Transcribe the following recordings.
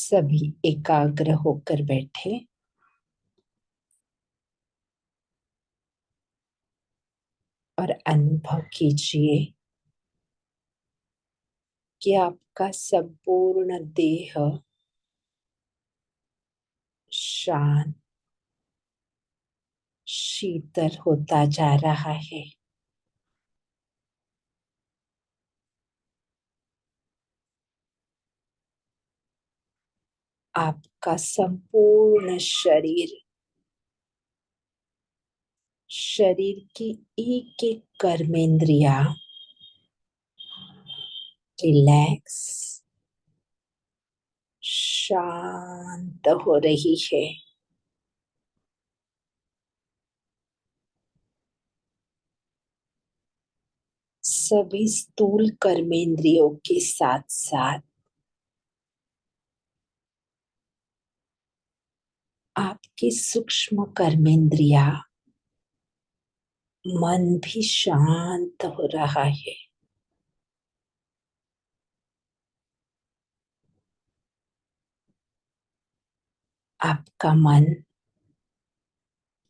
सभी एकाग्र होकर बैठे और अनुभव कीजिए कि आपका संपूर्ण देह शांत शीतल होता जा रहा है। आपका संपूर्ण शरीर की एक एक कर्मेंद्रिया रिलैक्स शांत हो रही है। सभी स्थूल कर्मेंद्रियों के साथ साथ आपकी सूक्ष्म कर्मेंद्रिया मन भी शांत हो रहा है। आपका मन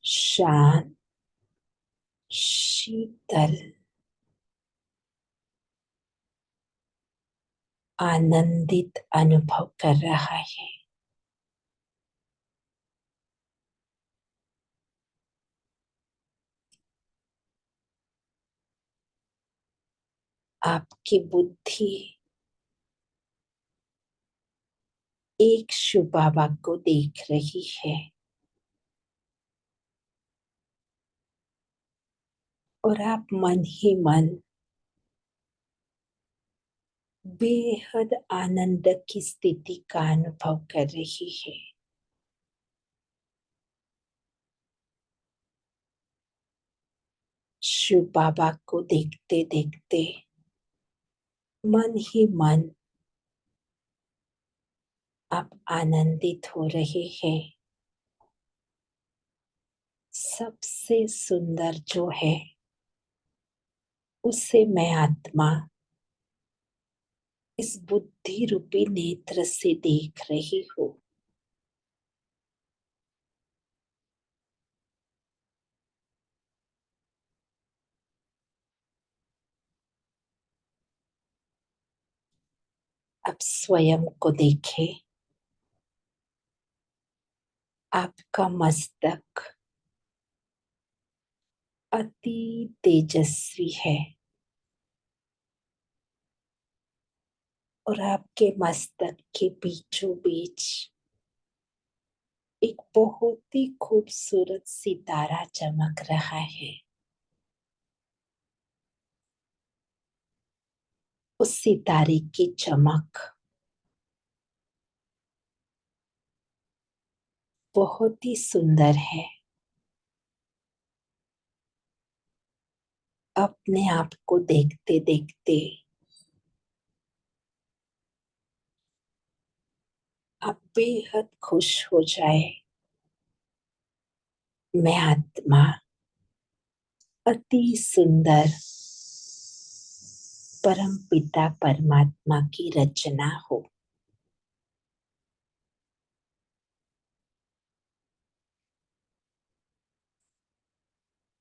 शांत शीतल आनंदित अनुभव कर रहा है। आपकी बुद्धि एक शिव बाबा को देख रही है और आप मन ही मन बेहद आनंद की स्थिति का अनुभव कर रही है। शिव बाबा को देखते देखते मन ही मन आप आनंदित हो रहे हैं। सबसे सुंदर जो है उसे मैं आत्मा इस बुद्धि रूपी नेत्र से देख रही हूँ। अब स्वयं को देखें। आपका मस्तक अति तेजस्वी है और आपके मस्तक के बीचों बीच एक बहुत ही खूबसूरत सितारा चमक रहा है। उस सितारे की चमक बहुत ही सुंदर है। अपने आप को देखते देखते आप बेहद खुश हो जाए। मैं आत्मा अति सुंदर परम पिता परमात्मा की रचना हो।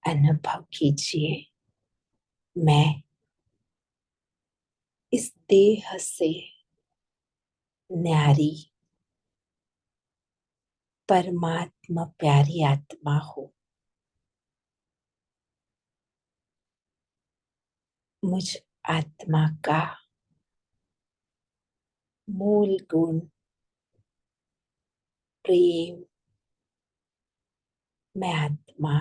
अनुभव कीजिए मैं इस देह से न्यारी परमात्मा प्यारी आत्मा हो। मुझ आत्मा का मूल गुण प्रेम। मैं आत्मा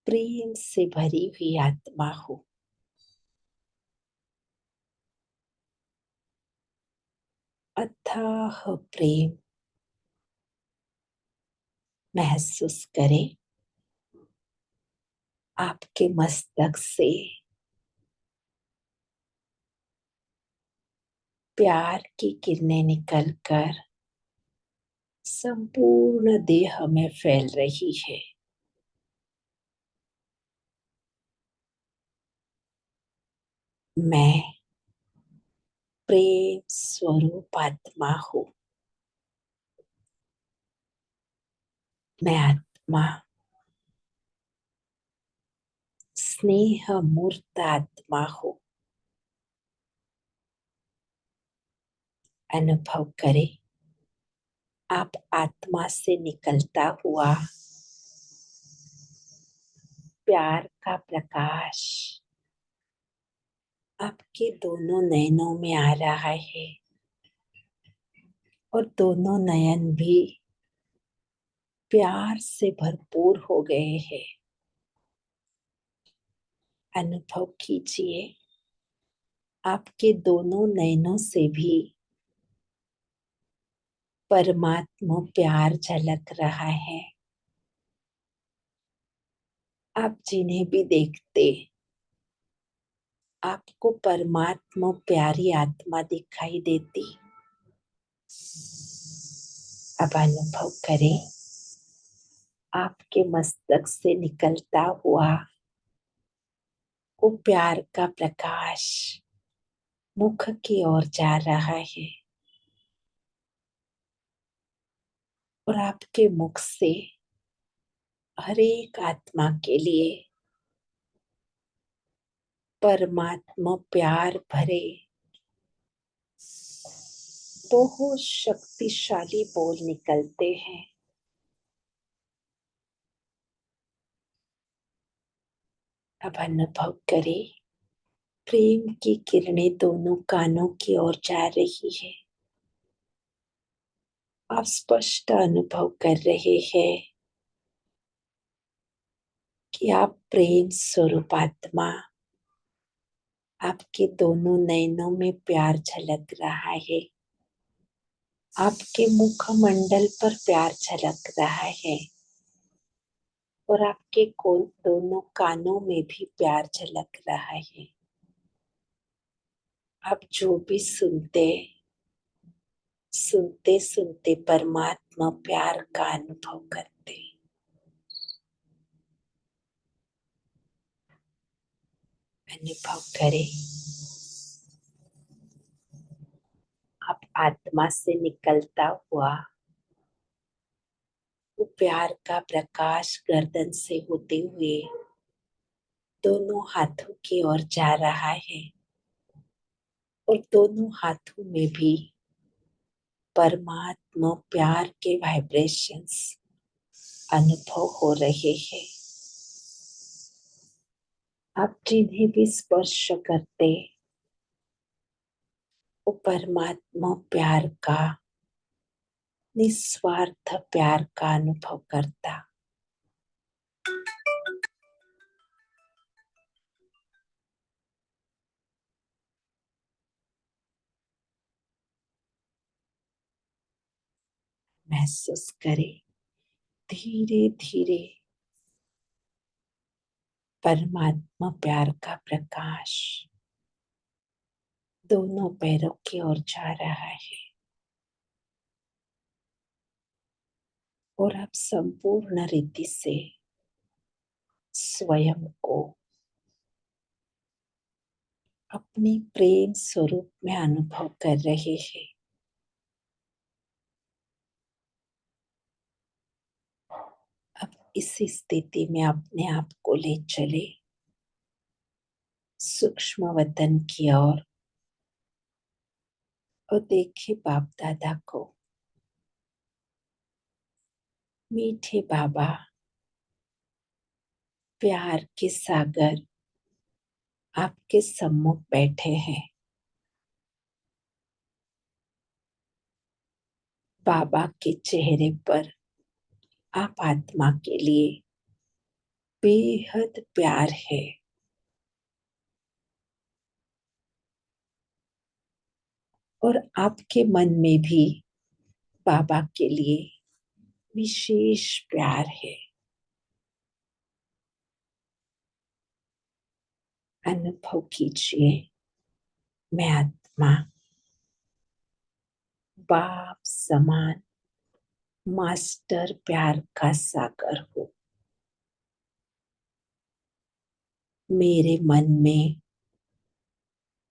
प्रेम से भरी हुई आत्मा हूँ। अथाह प्रेम महसूस करें। आपके मस्तक से प्यार की किरणें निकलकर संपूर्ण देह में फैल रही है। मैं प्रेम स्वरूप आत्मा हूँ। मैं आत्मा स्नेह मूर्त आत्मा हूँ। अनुभव करें आप आत्मा से निकलता हुआ प्यार का प्रकाश आपके दोनों नयनों में आ रहा है और दोनों नयन भी प्यार से भरपूर हो गए हैं। अनुभव कीजिए आपके दोनों नयनों से भी परमात्मा प्यार झलक रहा है। आप जिन्हें भी देखते आपको परमात्मा प्यारी आत्मा दिखाई देती। अब अनुभव करें आपके मस्तक से निकलता हुआ वो प्यार का प्रकाश मुख की ओर जा रहा है और आपके मुख से हर एक आत्मा के लिए परमात्मा प्यार भरे बहुत शक्तिशाली बोल निकलते हैं। अब अनुभव करें प्रेम की किरणें दोनों कानों की ओर जा रही है। आप स्पष्ट अनुभव कर रहे हैं कि आप प्रेम स्वरूप आत्मा आपके दोनों नयनों में प्यार झलक रहा है। आपके मुखमंडल पर प्यार झलक रहा है और आपके दोनों कानों में भी प्यार झलक रहा है। आप जो भी सुनते सुनते सुनते परमात्मा प्यार का अनुभव करते। अनुभव करें आप आत्मा से निकलता हुआ वो प्यार का प्रकाश गर्दन से होते हुए दोनों हाथों की ओर जा रहा है और दोनों हाथों में भी परमात्मा प्यार के वाइब्रेशंस अनुभव हो रहे हैं। आप जिन्हें भी स्पर्श करते वो परमात्मा प्यार का निस्वार्थ प्यार का अनुभव करता। महसूस करें धीरे धीरे परमात्मा प्यार का प्रकाश दोनों पैरों की ओर जा रहा है और आप संपूर्ण रीति से स्वयं को अपने प्रेम स्वरूप में अनुभव कर रहे हैं। अब इस स्थिति में अपने आप को ले चले सूक्ष्म वतन की ओर और देखे बाप दादा को। मीठे बाबा प्यार के सागर आपके सम्मुख बैठे हैं। बाबा के चेहरे पर आप आत्मा के लिए बेहद प्यार है और आपके मन में भी बाबा के लिए विशेष प्यार है। अनुभव कीजिए मैं आत्मा बाप समान मास्टर प्यार का सागर हूँ। मेरे मन में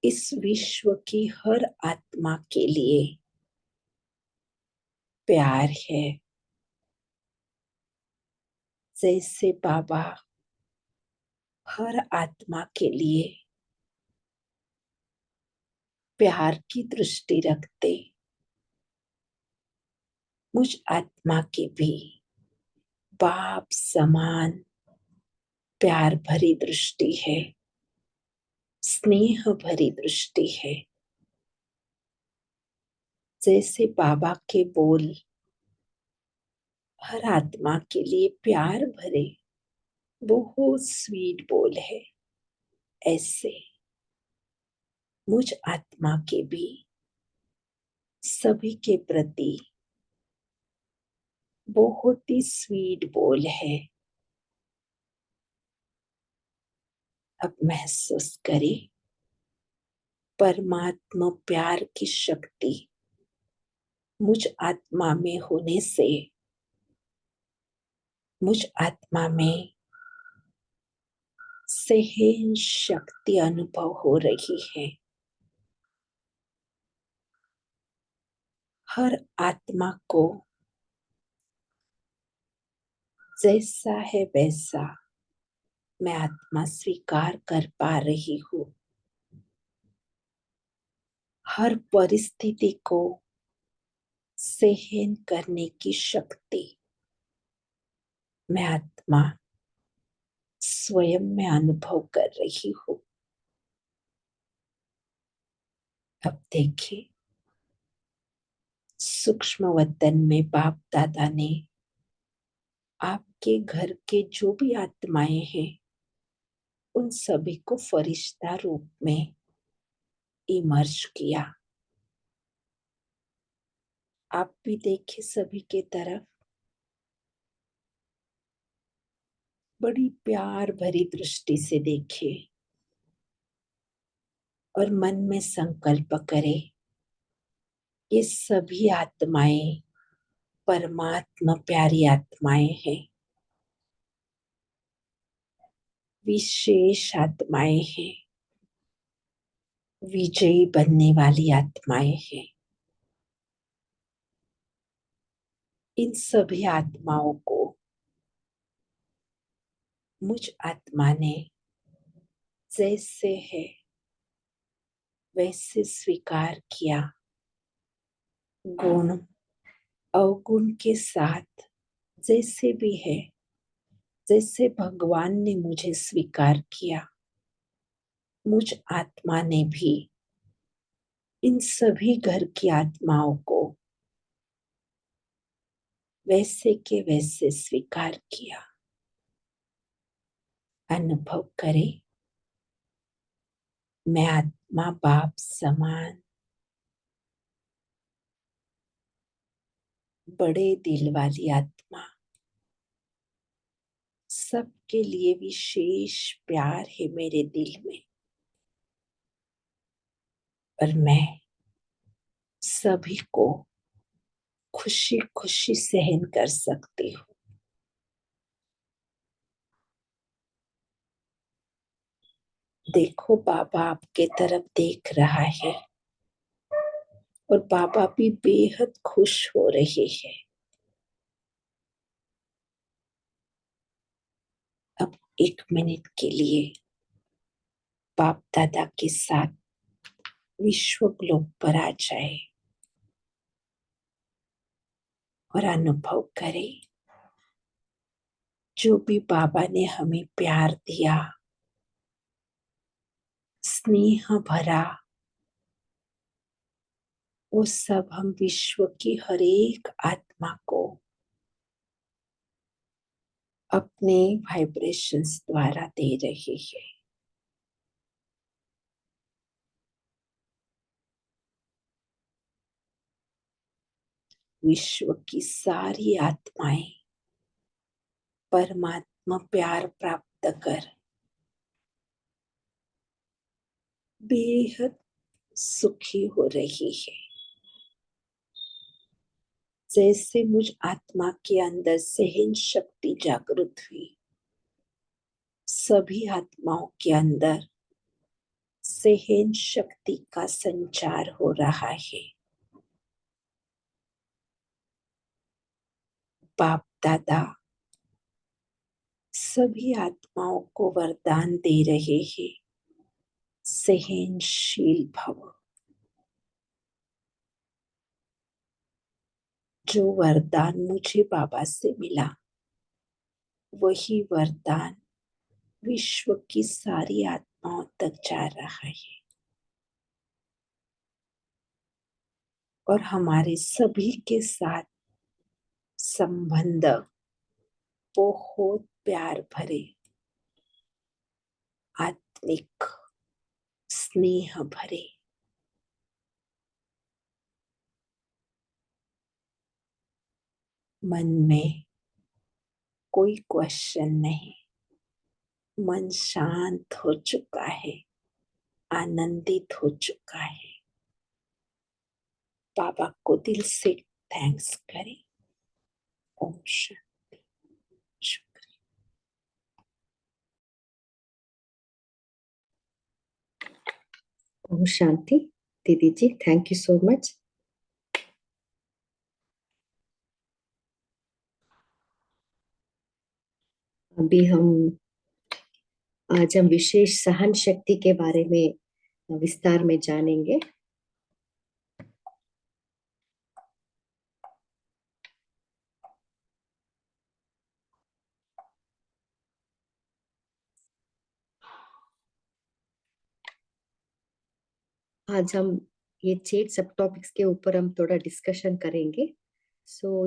इस विश्व की हर आत्मा के लिए प्यार है। जैसे बाबा हर आत्मा के लिए प्यार की दृष्टि रखते, मुझ आत्मा की भी बाप समान प्यार भरी दृष्टि है, स्नेह भरी दृष्टि है। जैसे बाबा के बोल हर आत्मा के लिए प्यार भरे बहुत स्वीट बोल है, ऐसे मुझ आत्मा के भी सभी के प्रति बहुत ही स्वीट बोल है। अब महसूस करें परमात्मा प्यार की शक्ति मुझ आत्मा में होने से मुझ आत्मा में सहन शक्ति अनुभव हो रही है। हर आत्मा को जैसा है वैसा मैं आत्मा स्वीकार कर पा रही हूँ। हर परिस्थिति को सहन करने की शक्ति मैं आत्मा स्वयं में अनुभव कर रही हूँ। अब देखिए, सूक्ष्म वतन में बाप दादा ने आपके घर के जो भी आत्माएं हैं उन सभी को फरिश्ता रूप में इमर्ज किया। आप भी देखिए, सभी के तरफ बड़ी प्यार भरी दृष्टि से देखिए और मन में संकल्प करें, ये सभी आत्माएं परमात्मा प्यारी आत्माएं हैं, विशेष आत्माएं हैं, विजयी बनने वाली आत्माएं हैं। इन सभी आत्माओं को मुझ आत्मा ने जैसे है वैसे स्वीकार किया, गुण अवगुण के साथ जैसे भी है, जैसे भगवान ने मुझे स्वीकार किया, मुझ आत्मा ने भी इन सभी घर की आत्माओं को वैसे के वैसे स्वीकार किया। अनुभव करें, मैं आत्मा बाप समान बड़े दिल वाली आत्मा, सबके लिए विशेष प्यार है मेरे दिल में और मैं सभी को खुशी खुशी सहन कर सकती हूँ। देखो, बाबा आपके तरफ देख रहा है और बाबा भी बेहद खुश हो रहे हैं। अब 1 मिनट के लिए बाप दादा के साथ विश्व ग्लोब पर आ जाए और अनुभव करें, जो भी बाबा ने हमें प्यार दिया, स्नेह भरा, वो सब हम विश्व की हर एक आत्मा को अपने वाइब्रेशंस द्वारा दे रहे हैं। विश्व की सारी आत्माएं परमात्मा प्यार प्राप्त कर बेहद सुखी हो रही है। जैसे मुझ आत्मा के अंदर सहन शक्ति जागृत हुई, सभी आत्माओं के अंदर सहन शक्ति का संचार हो रहा है। बाप दादा सभी आत्माओं को वरदान दे रहे हैं, सहनशील भव। जो वरदान मुझे बाबा से मिला, वही वरदान विश्व की सारी आत्माओं तक जा रहा है और हमारे सभी के साथ संबंध बहुत प्यार भरे, आत्मिक, स्नेह भरे। मन में कोई क्वेश्चन नहीं, मन शांत हो चुका है, आनंदित हो चुका है। बाबा को दिल से थैंक्स करें। ओम शांति। शुक्रिया। ओम शांति। दीदी जी, थैंक यू सो मच। अभी आज हम विशेष सहन शक्ति के बारे में विस्तार में जानेंगे। आज हम ये 6 सब टॉपिक्स के ऊपर हम थोड़ा डिस्कशन करेंगे।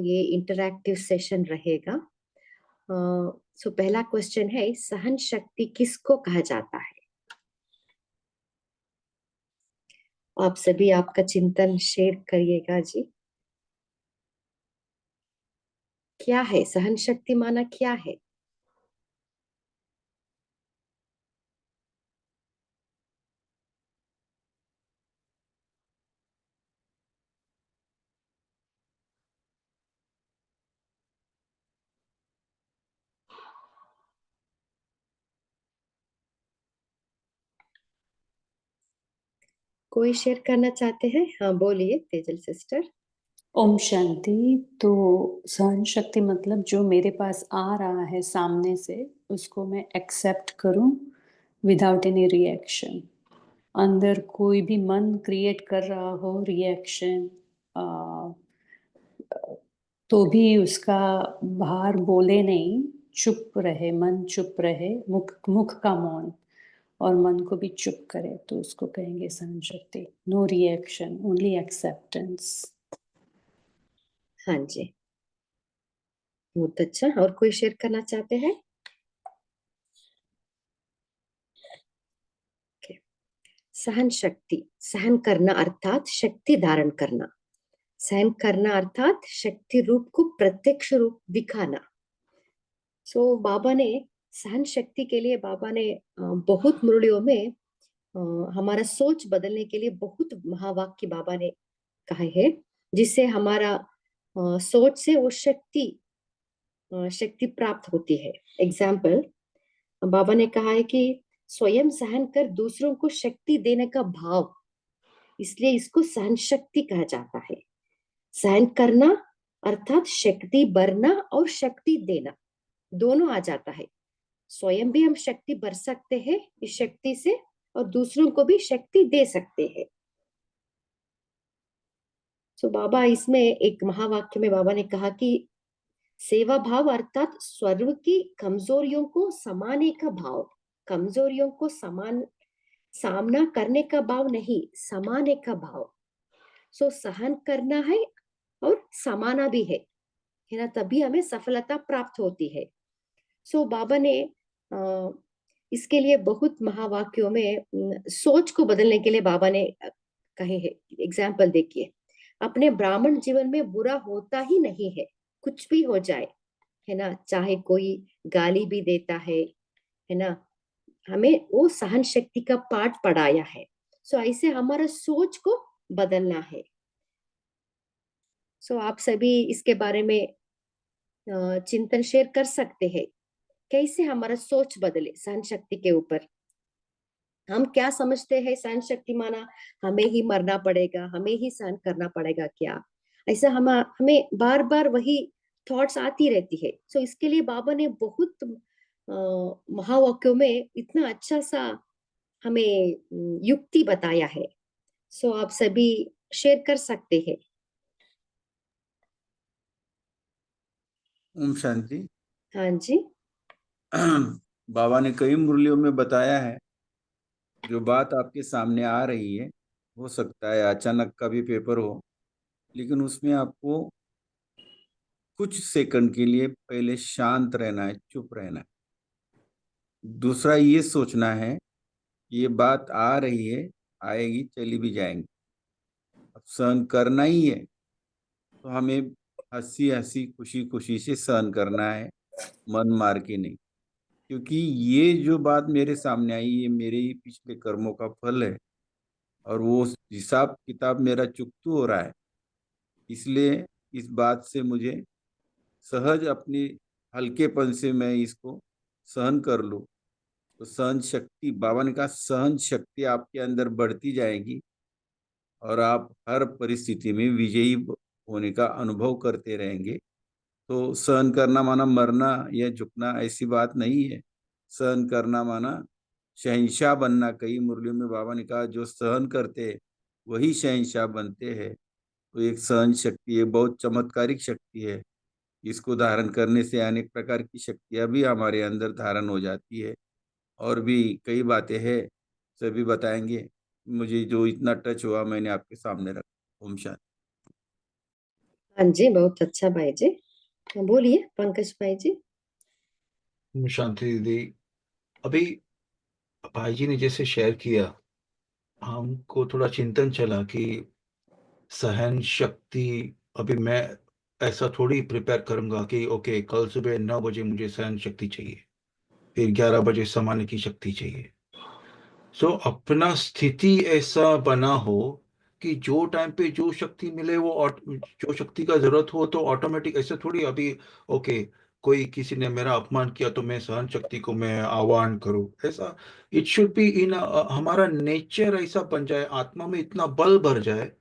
ये इंटरैक्टिव सेशन रहेगा। पहला क्वेश्चन है, सहन शक्ति किसको कहा जाता है? आप सभी आपका चिंतन शेयर करिएगा जी। क्या है सहन शक्ति? माना क्या है? कोई शेयर करना चाहते हैं? हाँ बोलिए तेजल सिस्टर। ओम शांति। तो सहन शक्ति मतलब जो मेरे पास आ रहा है सामने से, उसको मैं एक्सेप्ट करूं विदाउट एनी रिएक्शन। अंदर कोई भी मन क्रिएट कर रहा हो रिएक्शन, तो भी उसका बाहर बोले नहीं, चुप रहे, मन चुप रहे, मुख का मौन, और मन को भी चुप करे, तो उसको कहेंगे सहन शक्ति। No reaction, only acceptance. हाँ जी, बहुत अच्छा। और कोई शेयर करना चाहते हैं? सहन शक्ति, सहन करना अर्थात शक्ति धारण करना। सहन करना अर्थात शक्ति रूप को प्रत्यक्ष रूप दिखाना। बाबा ने सहन शक्ति के लिए, बाबा ने बहुत मुरलियों में हमारा सोच बदलने के लिए बहुत महावाक्य बाबा ने कहे हैं, जिससे हमारा सोच से वो शक्ति प्राप्त होती है। एग्जाम्पल, बाबा ने कहा है कि स्वयं सहन कर दूसरों को शक्ति देने का भाव, इसलिए इसको सहन शक्ति कहा जाता है। सहन करना अर्थात शक्ति भरना और शक्ति देना दोनों आ जाता है। स्वयं भी हम शक्ति भर सकते हैं इस शक्ति से, और दूसरों को भी शक्ति दे सकते हैं। बाबा इसमें एक महावाक्य में बाबा ने कहा कि सेवा भाव अर्थात स्वर्ग की कमजोरियों को समाने का भाव, कमजोरियों को सामना करने का भाव नहीं, समाने का भाव। सहन करना है और समाना भी है ना, तभी हमें सफलता प्राप्त होती है। बाबा ने इसके लिए बहुत महावाक्यों में सोच को बदलने के लिए बाबा ने कहे हैं। एग्जाम्पल देखिए, अपने ब्राह्मण जीवन में बुरा होता ही नहीं है, कुछ भी हो जाए, है ना, चाहे कोई गाली भी देता है ना, हमें वो सहन शक्ति का पाठ पढ़ाया है। ऐसे हमारा सोच को बदलना है। आप सभी इसके बारे में चिंतन शेयर कर सकते हैं, कैसे हमारा सोच बदले सहन शक्ति के ऊपर। हम क्या समझते हैं सहन शक्ति माना हमें ही मरना पड़ेगा, हमें ही सहन करना पड़ेगा क्या? ऐसा हमें बार बार वही थॉट्स आती रहती है। इसके लिए बाबा ने बहुत महावाक्यों में इतना अच्छा सा हमें युक्ति बताया है। सो आप सभी शेयर कर सकते हैं। ओम शांति। हाँ जी। बाबा ने कई मुरलियों में बताया है, जो बात आपके सामने आ रही है, हो सकता है अचानक का भी पेपर हो, लेकिन उसमें आपको कुछ सेकंड के लिए पहले शांत रहना है, चुप रहना है। दूसरा ये सोचना है, ये बात आ रही है, आएगी, चली भी जाएंगी, अब सहन करना ही है, तो हमें हंसी हंसी खुशी खुशी से सहन करना है, मन मार के नहीं। क्योंकि ये जो बात मेरे सामने आई, ये मेरे ही पिछले कर्मों का फल है, और वो हिसाब किताब मेरा चुकतू हो रहा है। इसलिए इस बात से मुझे सहज अपनी हल्केपन से मैं इसको सहन कर लूँ, तो सहन शक्ति, बाबा ने कहा सहन शक्ति आपके अंदर बढ़ती जाएगी, और आप हर परिस्थिति में विजयी होने का अनुभव करते रहेंगे। तो सहन करना माना मरना या झुकना, ऐसी बात नहीं है। सहन करना माना शहंशाह बनना। कई मुरलियों में बाबा ने कहा जो सहन करते वही शहंशाह बनते हैं। तो एक सहन शक्ति है, बहुत चमत्कारिक शक्ति है। इसको धारण करने से अनेक प्रकार की शक्तियां भी हमारे अंदर धारण हो जाती है। और भी कई बातें हैं, सभी बताएंगे। मुझे जो इतना टच हुआ मैंने आपके सामने रखा। ओम शांति। हाँ जी, बहुत अच्छा भाई जी। बोलिए पंकज भाई जी। ओम शांति दीदी। अभी भाई जी ने जैसे शेयर किया, हमको थोड़ा चिंतन चला कि सहन शक्ति, अभी मैं ऐसा थोड़ी प्रिपेयर करूंगा कि ओके कल सुबह 9 बजे मुझे सहन शक्ति चाहिए, फिर 11 बजे समाने की शक्ति चाहिए। सो अपना स्थिति ऐसा बना हो कि जो टाइम पे जो शक्ति मिले वो जो शक्ति का जरूरत हो तो ऑटोमेटिक, ऐसे थोड़ी अभी ओके कोई किसी ने मेरा अपमान किया तो मैं सहन शक्ति को मैं आह्वान करूं, ऐसा इट शुड बी इन हमारा नेचर ऐसा बन जाए, आत्मा में इतना बल भर जाए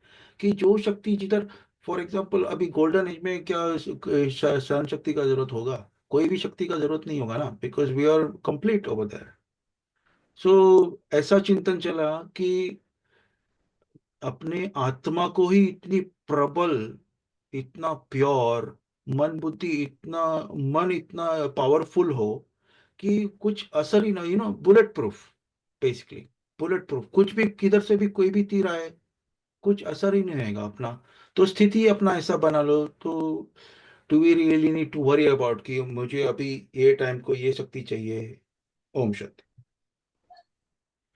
कि जो शक्ति जिधर, फॉर एग्जाम्पल अभी गोल्डन एज में क्या सहन शक्ति का जरूरत होगा? कोई भी शक्ति का जरूरत नहीं होगा ना, because we are complete over there. सो ऐसा चिंतन चला कि अपने आत्मा को ही इतनी प्रबल, इतना प्योर, मन बुद्धि इतना, मन इतना पावरफुल हो कि कुछ असर ही ना, bullet proof, basically bullet proof, कुछ भी किधर से भी कोई भी तीर आए कुछ असर ही नहीं आएगा अपना। तो स्थिति अपना ऐसा बना लो तो do we really need to worry about कि मुझे अभी ये टाइम को ये शक्ति चाहिए? ओम शांति।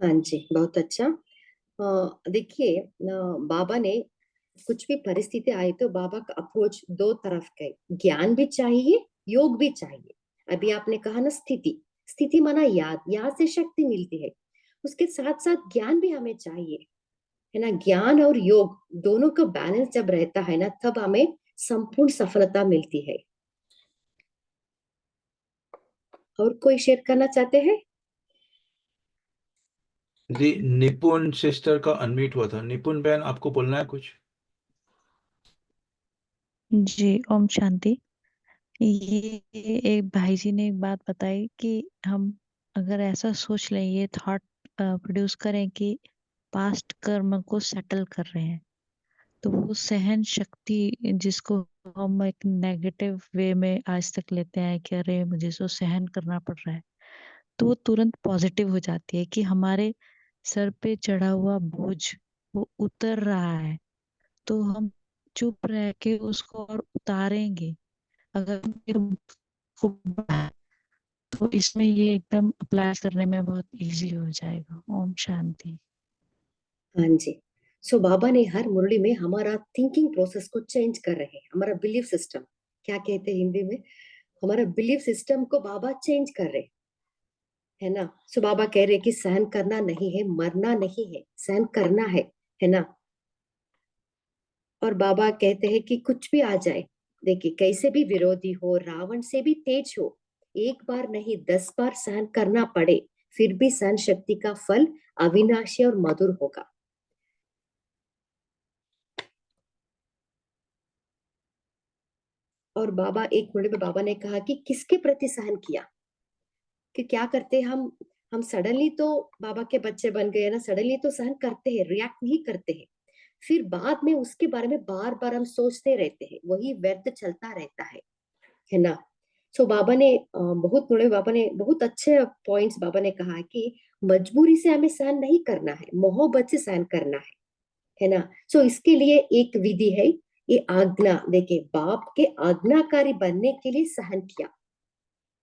हाँ जी, बहुत अच्छा। देखिए, बाबा ने कुछ भी परिस्थिति आई तो बाबा का अप्रोच दो तरफ का है। ज्ञान भी चाहिए, योग भी चाहिए। अभी आपने कहा ना स्थिति, स्थिति माना याद, याद से शक्ति मिलती है। उसके साथ साथ ज्ञान भी हमें चाहिए, है ना। ज्ञान और योग दोनों का बैलेंस जब रहता है ना, तब हमें संपूर्ण सफलता मिलती है। और कोई शेयर करना चाहते हैं? जी, निपुण सिस्टर का अनम्यूट हुआ था। निपुण बहन, आपको बोलना है कुछ? जी ओम शांति। ये एक भाई जी ने एक बात बताई कि हम अगर ऐसा सोच लें, ये थॉट प्रोड्यूस करें कि पास्ट कर्म को सेटल कर रहे हैं, तो वो सहन शक्ति जिसको हम एक नेगेटिव वे में आज तक लेते हैं कि अरे मुझे तो सहन करना पड़ रहा है, तो वो तुरंत पॉजिटिव हो जाती है कि हमारे सर पे चढ़ा हुआ बोझ वो उतर रहा है, तो हम चुप रह के उसको और उतारेंगे। अगर तो इसमें ये एकदम अप्लाई करने में बहुत इजी हो जाएगा। ओम शांति। हाँ जी। सो बाबा ने हर मुरली में हमारा थिंकिंग प्रोसेस को चेंज कर रहे हैं। हमारा बिलीफ सिस्टम, क्या कहते हैं हिंदी में, हमारा बिलीफ सिस्टम को बाबा चेंज कर रहे, है ना। सो बाबा कह रहे कि सहन करना नहीं है, मरना नहीं है, सहन करना है ना। और बाबा कहते हैं कि कुछ भी आ जाए, देखिए कैसे भी विरोधी हो, रावण से भी तेज हो, एक बार नहीं 10 बार सहन करना पड़े, फिर भी सहन शक्ति का फल अविनाशी और मधुर होगा। और बाबा एक मुड़े में बाबा ने कहा कि किसके प्रति सहन किया, कि क्या करते हैं हम सडनली तो बाबा के बच्चे बन गए ना, सडनली तो सहन करते हैं, रिएक्ट नहीं करते हैं, फिर बाद में उसके बारे में बार बार हम सोचते रहते हैं, वही व्यर्थ चलता रहता है ना। सो बाबा ने बाबा ने बहुत अच्छे पॉइंट्स बाबा ने कहा है कि मजबूरी से हमें सहन नहीं करना है, मोहब्बत से सहन करना है ना। सो इसके लिए एक विधि है, ये आज्ञा, देखिए बाप के आज्ञाकारी बनने के लिए सहन किया,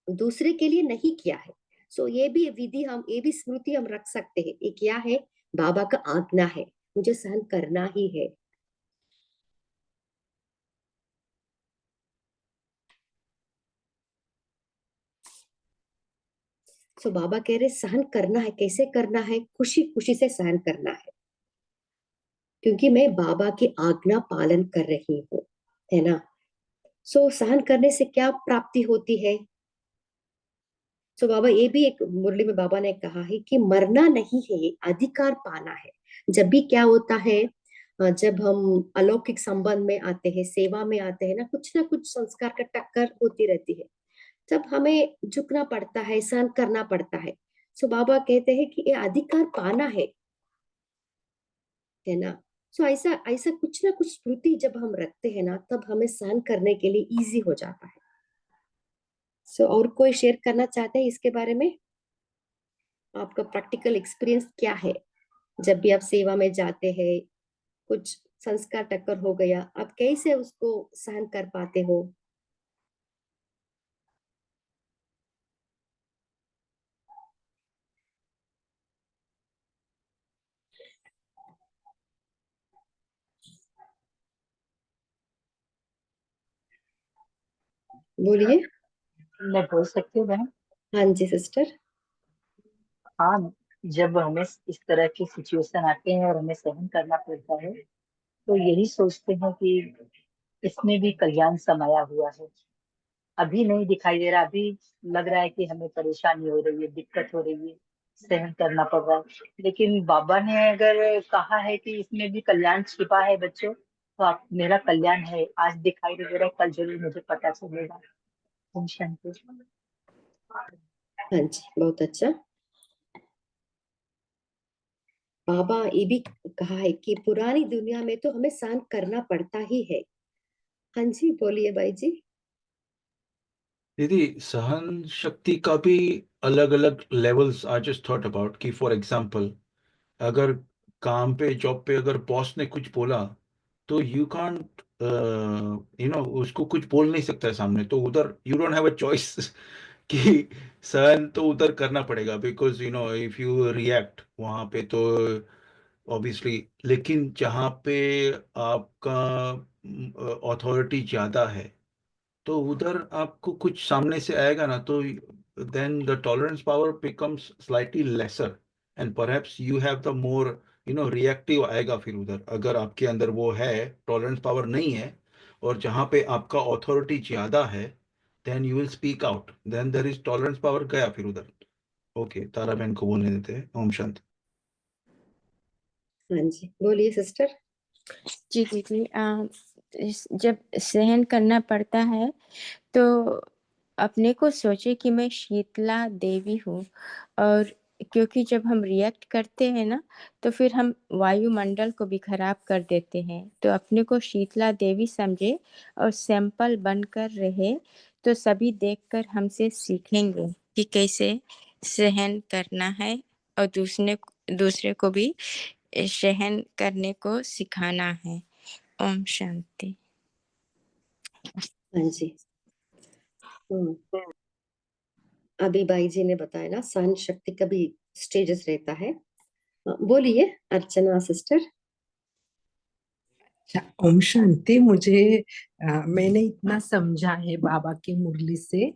दूसरे के लिए नहीं किया है। सो ये भी विधि हम, ये भी स्मृति हम रख सकते हैं, ये क्या है, बाबा का आज्ञा है, मुझे सहन करना ही है। सो बाबा कह रहे सहन करना है, कैसे करना है, खुशी खुशी से सहन करना है, क्योंकि मैं बाबा की आज्ञा पालन कर रही हूँ, है ना। सो सहन करने से क्या प्राप्ति होती है। सो बाबा ये भी एक मुरली में बाबा ने कहा है कि मरना नहीं है, अधिकार पाना है। जब भी क्या होता है, जब हम अलौकिक संबंध में आते हैं, सेवा में आते हैं ना कुछ संस्कार का टक्कर होती रहती है, तब हमें झुकना पड़ता है, सहन करना पड़ता है। सो बाबा कहते हैं कि ये अधिकार पाना है ना। सो ऐसा ऐसा कुछ ना कुछ स्मृति जब हम रखते हैं ना, तब हमें सहन करने के लिए इजी हो जाता है। सो और कोई शेयर करना चाहते हैं इसके बारे में, आपका प्रैक्टिकल एक्सपीरियंस क्या है, जब भी आप सेवा में जाते हैं, कुछ संस्कार टक्कर हो गया, आप कैसे उसको सहन कर पाते हो। बोलिए। मैं बोल सकती हूँ बहन? हाँ जी सिस्टर। हाँ, जब हमें इस तरह की सिचुएशन आते हैं और हमें सहन करना पड़ता है, तो यही सोचते हैं कि इसमें भी कल्याण समाया हुआ है। अभी नहीं दिखाई दे रहा, अभी लग रहा है कि हमें परेशानी हो रही है, दिक्कत हो रही है, सहन करना पड़ रहा है, लेकिन बाबा ने अगर कहा है कि इसमें भी कल्याण छिपा है बच्चों, तो आप मेरा कल्याण है, आज दिखाई नहीं दे रहा है, कल जरूर मुझे पता चलेगा। ओम शांति। हाँ जी, बहुत अच्छा। बाबा ये भी कहा है कि पुरानी दुनिया में तो हमें सहन करना पड़ता ही है। हाँ जी बोलिए भाई जी। दीदी, सहन शक्ति का भी अलग अलग levels I just thought about कि फॉर एग्जांपल, अगर काम पे जॉब पे अगर बॉस ने कुछ बोला, तो यू कांट उसको कुछ बोल नहीं सकता है सामने, तो उधर you don't have a choice कि सहन तो उधर करना पड़ेगा, बिकॉज इफ यू रिएक्ट वहां पे तो ऑब्वियसली। लेकिन जहाँ पे आपका अथॉरिटी ज्यादा है, तो उधर आपको कुछ सामने से आएगा ना, तो then the tolerance power becomes slightly lesser, and perhaps you have the more reactive आएगा। फिर उधर अगर आपके अंदर वो है, टॉलरेंस पावर नहीं है, और जहाँ पे आपका अथॉरिटी ज्यादा है, then you will speak out, then there is tolerance power गया फिर उधर। ओके, तारा बहन को बोलने देते हैं। ओम शांति। हाँ जी बोलिए सिस्टर। जी दीदी, जब सहन करना पड़ता है तो अपने को सोचे कि मैं शीतला देवी हूँ, और क्योंकि जब हम रिएक्ट करते हैं ना, तो फिर हम वायुमंडल को भी खराब कर देते हैं, तो अपने को शीतला देवी समझे और सैंपल बनकर रहे, तो सभी देखकर हमसे सीखेंगे कि कैसे सहन करना है, और दूसरे को भी सहन करने को सिखाना है। ओम शांति। हाँ जी। अभी भाई जी ने बताया ना, सहन शक्ति का भी स्टेजेस रहता है। बोलिए अर्चना सिस्टर। अच्छा, ओम शांति। मुझे मैंने इतना समझा है बाबा की मुरली से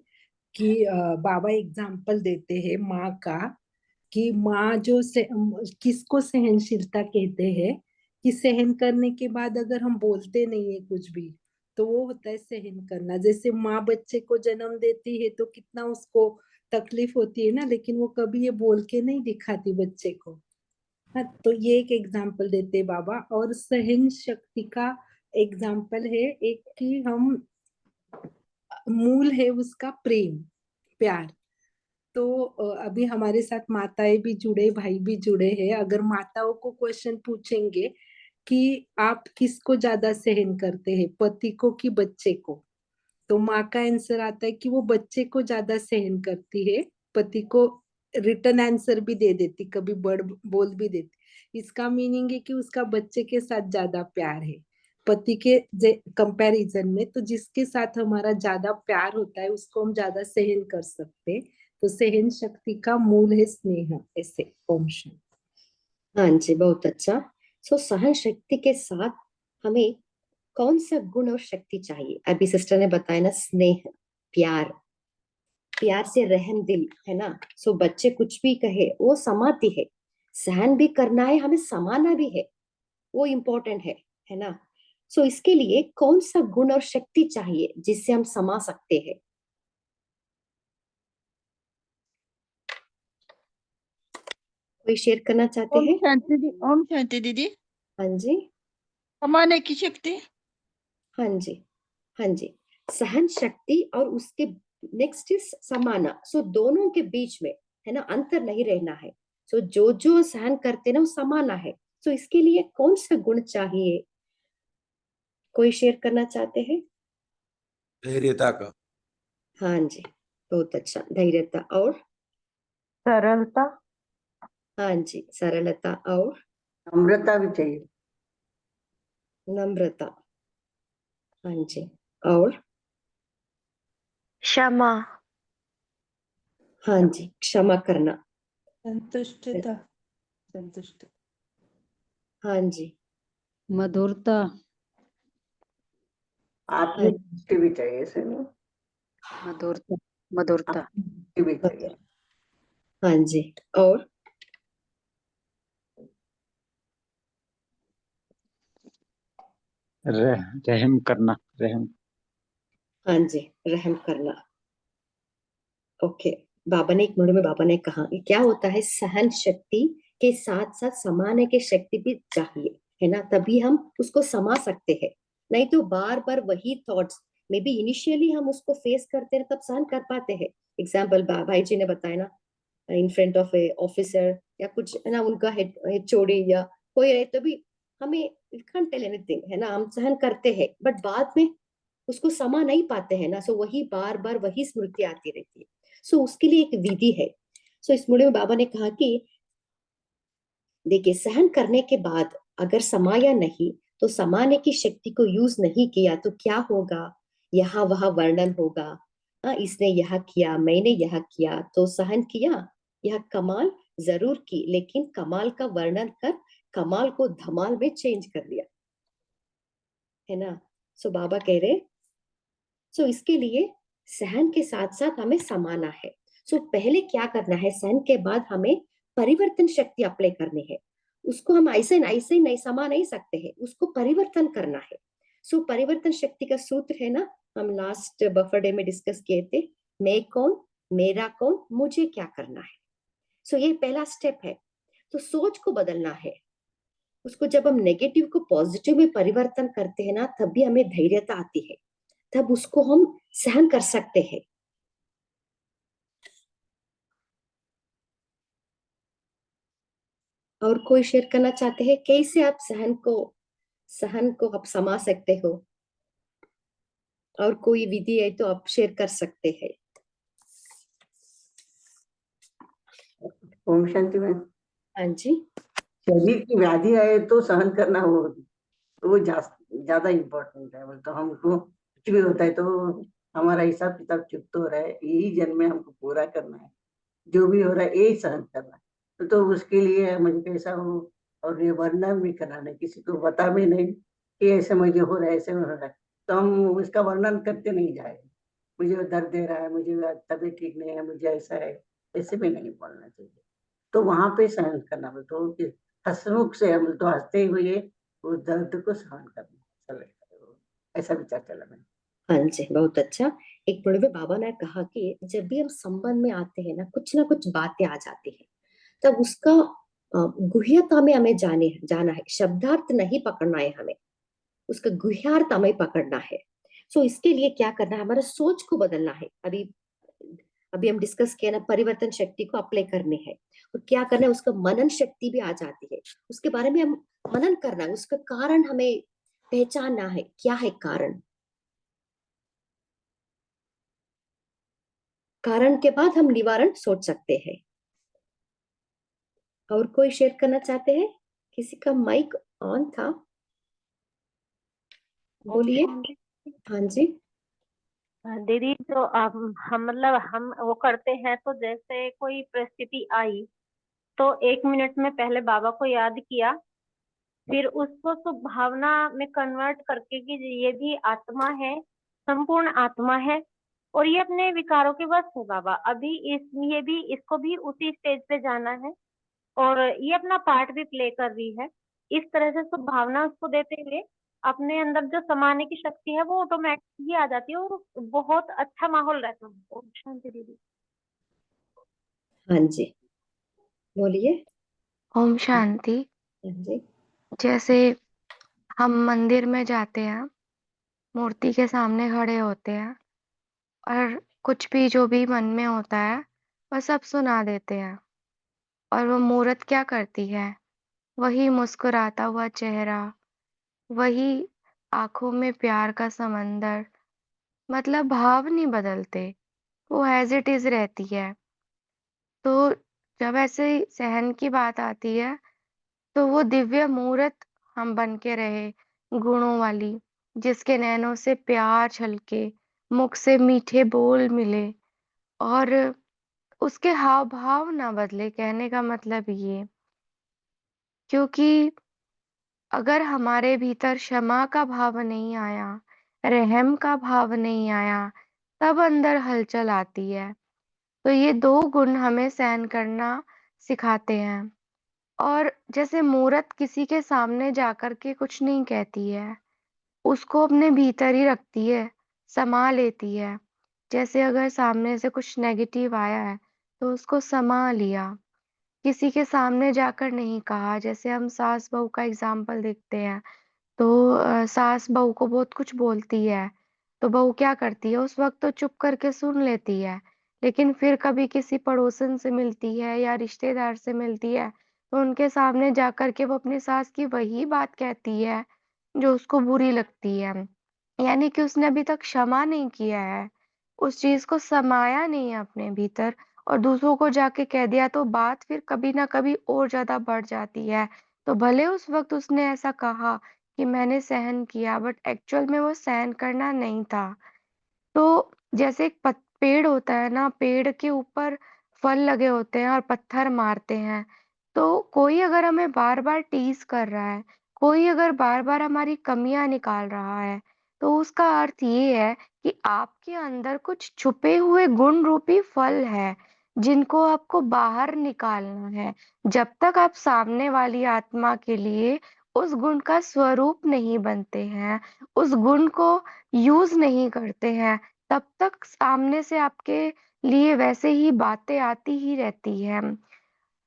कि बाबा एग्जाम्पल देते हैं माँ का, कि माँ किसको सहनशीलता कहते हैं, कि सहन करने के बाद अगर हम बोलते नहीं है कुछ भी, तो वो होता है सहन करना। जैसे माँ बच्चे को जन्म देती है तो कितना उसको तकलीफ होती है ना, लेकिन वो कभी ये बोल के नहीं दिखाती बच्चे को। हाँ, तो ये एक एग्जाम्पल देते हैं बाबा। और सहन शक्ति का एग्जाम्पल है एक, कि हम मूल है उसका प्रेम, प्यार। तो अभी हमारे साथ माताएं भी जुड़े, भाई भी जुड़े हैं। अगर माताओं को क्वेश्चन पूछेंगे कि आप किसको ज्यादा सहन करते हैं, पति को कि बच्चे को, तो माँ का आंसर आता है कि वो बच्चे को ज्यादा सहन करती है, पति को रिटर्न आंसर भी दे देती, कभी बड़ बोल भी देती। इसका मीनिंग है कि उसका बच्चे के साथ ज्यादा प्यार है पति के कंपैरिजन में। तो जिसके साथ हमारा ज्यादा प्यार होता है उसको हम ज्यादा सहन कर सकते हैं। तो सहन शक्ति का मूल है स्नेह। ऐसे ओम शांति। हाँ जी, बहुत अच्छा। सो सहन शक्ति के साथ हमें कौन सा गुण और शक्ति चाहिए? अभी सिस्टर ने बताया ना, स्नेह, प्यार, प्यार से रहम दिल, है ना। सो बच्चे कुछ भी कहे वो समाती है, सहन भी करना है, हमें समाना भी है, वो इम्पोर्टेंट है ना। सो इसके लिए कौन सा गुण और शक्ति चाहिए जिससे हम समा सकते हैं? कोई शेयर करना चाहते हैं? ओम शांति दीदी। हाँ जी, कमाने की शक्ति। हाँ जी, हाँ जी। सहन शक्ति और उसके नेक्स्ट इज समाना। सो दोनों के बीच में, है ना, अंतर नहीं रहना है। सो जो जो सहन करते ना वो समाना है। सो इसके लिए कौन सा गुण चाहिए? कोई शेयर करना चाहते हैं? धैर्यता का। हाँ जी, बहुत अच्छा, धैर्यता। और सरलता। हाँ जी, सरलता। और नम्रता भी चाहिए। नम्रता। हाँ जी, और क्षमा। हाँ जी, क्षमा करना। संतुष्टता। संतुष्ट। हाँ जी, मधुरता। आत्मदृष्टि भी चाहिए इसे ना। मधुरता। मधुरता। आत्मदृष्टि भी चाहिए। हाँ जी, और रहम करना, रहम। हाँ जी, रहम करना। ओके, बाबा ने एक मिनट में बाबा ने कहा कि क्या होता है, सहन शक्ति के साथ साथ समाने की शक्ति भी चाहिए, है ना, तभी हम उसको समा सकते हैं। नहीं तो बार बार वही थॉट्स, मे बी इनिशियली हम उसको फेस करते हैं तब सहन कर पाते हैं। एग्जाम्पल भाई जी ने बताया ना, in front of A officer या कुछ, है ना, उनका हेड चोरी या कोई है, तो भी हमें कांट टेल एनीथिंग, है ना, हम सहन करते हैं, बट बाद में उसको समा नहीं पाते हैं ना। सो वही बार बार वही स्मृति आती रहती है। सो उसके लिए एक विधि है। सो इस मुड़े में बाबा ने कहा कि देखिए, सहन करने के बाद अगर समाया नहीं, तो समाने की शक्ति को यूज नहीं किया तो क्या होगा, यहाँ वहां वर्णन होगा। इसने यह किया, मैंने यह किया, तो सहन किया, यह कमाल जरूर की, लेकिन कमाल का वर्णन कर कमाल को धमाल में चेंज कर दिया, है ना। सो बाबा कह रहे, सो इसके लिए सहन के साथ साथ हमें समाना है। सो पहले क्या करना है, सहन के बाद हमें परिवर्तन शक्ति अप्लाई करनी है। उसको हम ऐसे नहीं समा नहीं सकते हैं, उसको परिवर्तन करना है। सो परिवर्तन शक्ति का सूत्र है ना, हम लास्ट बफर डे में डिस्कस किए थे, मैं कौन, मेरा कौन, मुझे क्या करना है। सो ये पहला स्टेप है। तो सोच को बदलना है। उसको जब हम नेगेटिव को पॉजिटिव में परिवर्तन करते हैं ना, तभी हमें धैर्यता आती है, तब उसको हम सहन कर सकते हैं। और कोई शेयर करना चाहते हैं कैसे आप सहन को आप समा सकते हो? और कोई विधि है तो आप शेयर कर सकते हैं। ओम शांति में हाँ जी, शरीर की व्याधि आए तो सहन करना वो ज्यादा इम्पोर्टेंट है। तो हमको कुछ भी होता है तो हमारा हिसाब किताब चुप हो रहा है, यही जन्म में हमको पूरा करना है, जो भी हो रहा है यही सहन करना है। तो उसके लिए मुझे कैसा हो, और ये वर्णन भी कराना है, किसी को बता भी नहीं कि ऐसे मुझे हो रहा है, ऐसे में हो रहा है, तो हम उसका वर्णन करते नहीं जाए। मुझे दर्द दे रहा है, मुझे तबीयत ठीक नहीं है, मुझे ऐसा है, ऐसे में नहीं बोलना चाहिए। तो वहां पे सहन करना, तो हंसमुख से हम तो हंसते हुए उस दर्द को सहन करना चलेगा, ऐसा विचार चला मैं। हाँ जी, बहुत अच्छा। एक बड़े में बाबा ने कहा कि जब भी हम संबंध में आते हैं ना कुछ बातें आ जाती है, तब उसका गुह्यता में हमें जाना है, शब्दार्थ नहीं पकड़ना है हमें, उसका गुह्यार्थ हमें पकड़ना है। सो इसके लिए क्या करना है, हमारा सोच को बदलना है। अभी अभी हम डिस्कस किया ना, परिवर्तन शक्ति को अप्लाई करनी है और क्या करना है, उसका मनन शक्ति भी आ जाती है। उसके बारे में हम मनन करना है, उसका कारण हमें पहचानना है, क्या है कारण। कारण के बाद हम निवारण सोच सकते हैं। और कोई शेयर करना चाहते हैं? किसी का माइक ऑन था, बोलिए। हाँ जी। दीदी, जो हम मतलब हम वो करते हैं, तो जैसे कोई परिस्थिति आई तो 1 मिनट में पहले बाबा को याद किया, फिर उसको भावना में कन्वर्ट करके कि ये भी आत्मा है, संपूर्ण आत्मा है और ये अपने विकारों के बस है बाबा। अभी ये भी, इसको भी उसी स्टेज पे जाना है और ये अपना पार्ट भी प्ले कर रही है। इस तरह से सब भावना उसको देते हुए अपने अंदर जो समाने की शक्ति है वो ऑटोमेटिक ही आ जाती है और बहुत अच्छा माहौल रहता है। ओम शांति दीदी। हाँ जी, बोलिए। ओम शांति। हाँ जी। जैसे हम मंदिर में जाते हैं, मूर्ति के सामने खड़े होते हैं और कुछ भी जो भी मन में होता है वह सब सुना देते हैं, और वो मूर्त क्या करती है, वही मुस्कुराता हुआ चेहरा, वही आंखों में प्यार का समंदर, मतलब भाव नहीं बदलते, वो एज इट इज रहती है। तो जब ऐसे सहन की बात आती है तो वो दिव्य मूर्त हम बन के रहे, गुणों वाली, जिसके नैनों से प्यार छलके, मुख से मीठे बोल मिले और उसके हाव भाव ना बदले। कहने का मतलब ये, क्योंकि अगर हमारे भीतर क्षमा का भाव नहीं आया, रहम का भाव नहीं आया, तब अंदर हलचल आती है। तो ये 2 गुण हमें सहन करना सिखाते हैं। और जैसे मूरत किसी के सामने जाकर के कुछ नहीं कहती है, उसको अपने भीतर ही रखती है, समा लेती है। जैसे अगर सामने से कुछ नेगेटिव आया है तो उसको समा लिया, किसी के सामने जाकर नहीं कहा। जैसे हम सास बहू का एग्जाम्पल देखते हैं, तो सास बहू को बहुत कुछ बोलती है, तो बहू क्या करती है, उस वक्त तो चुप करके सुन लेती है, लेकिन फिर कभी किसी पड़ोसन से मिलती है या रिश्तेदार से मिलती है तो उनके सामने जाकर के वो अपनी सास की वही बात कहती है जो उसको बुरी लगती है। यानी कि उसने अभी तक क्षमा नहीं किया है, उस चीज को समाया नहीं है अपने भीतर, और दूसरों को जाके कह दिया तो बात फिर कभी ना कभी और ज्यादा बढ़ जाती है। तो भले उस वक्त उसने ऐसा कहा कि मैंने सहन किया, बट एक्चुअल में वो सहन करना नहीं था। तो जैसे एक पेड़ होता है ना, पेड़ के ऊपर फल लगे होते हैं और पत्थर मारते हैं। तो कोई अगर हमें बार बार टीज कर रहा है, कोई अगर बार बार हमारी कमियां निकाल रहा है, तो उसका अर्थ ये है कि आपके अंदर कुछ छुपे हुए गुण रूपी फल है जिनको आपको बाहर निकालना है। जब तक आप सामने वाली आत्मा के लिए उस गुण का स्वरूप नहीं बनते हैं, उस गुण को यूज नहीं करते हैं, तब तक सामने से आपके लिए वैसे ही बातें आती ही रहती हैं।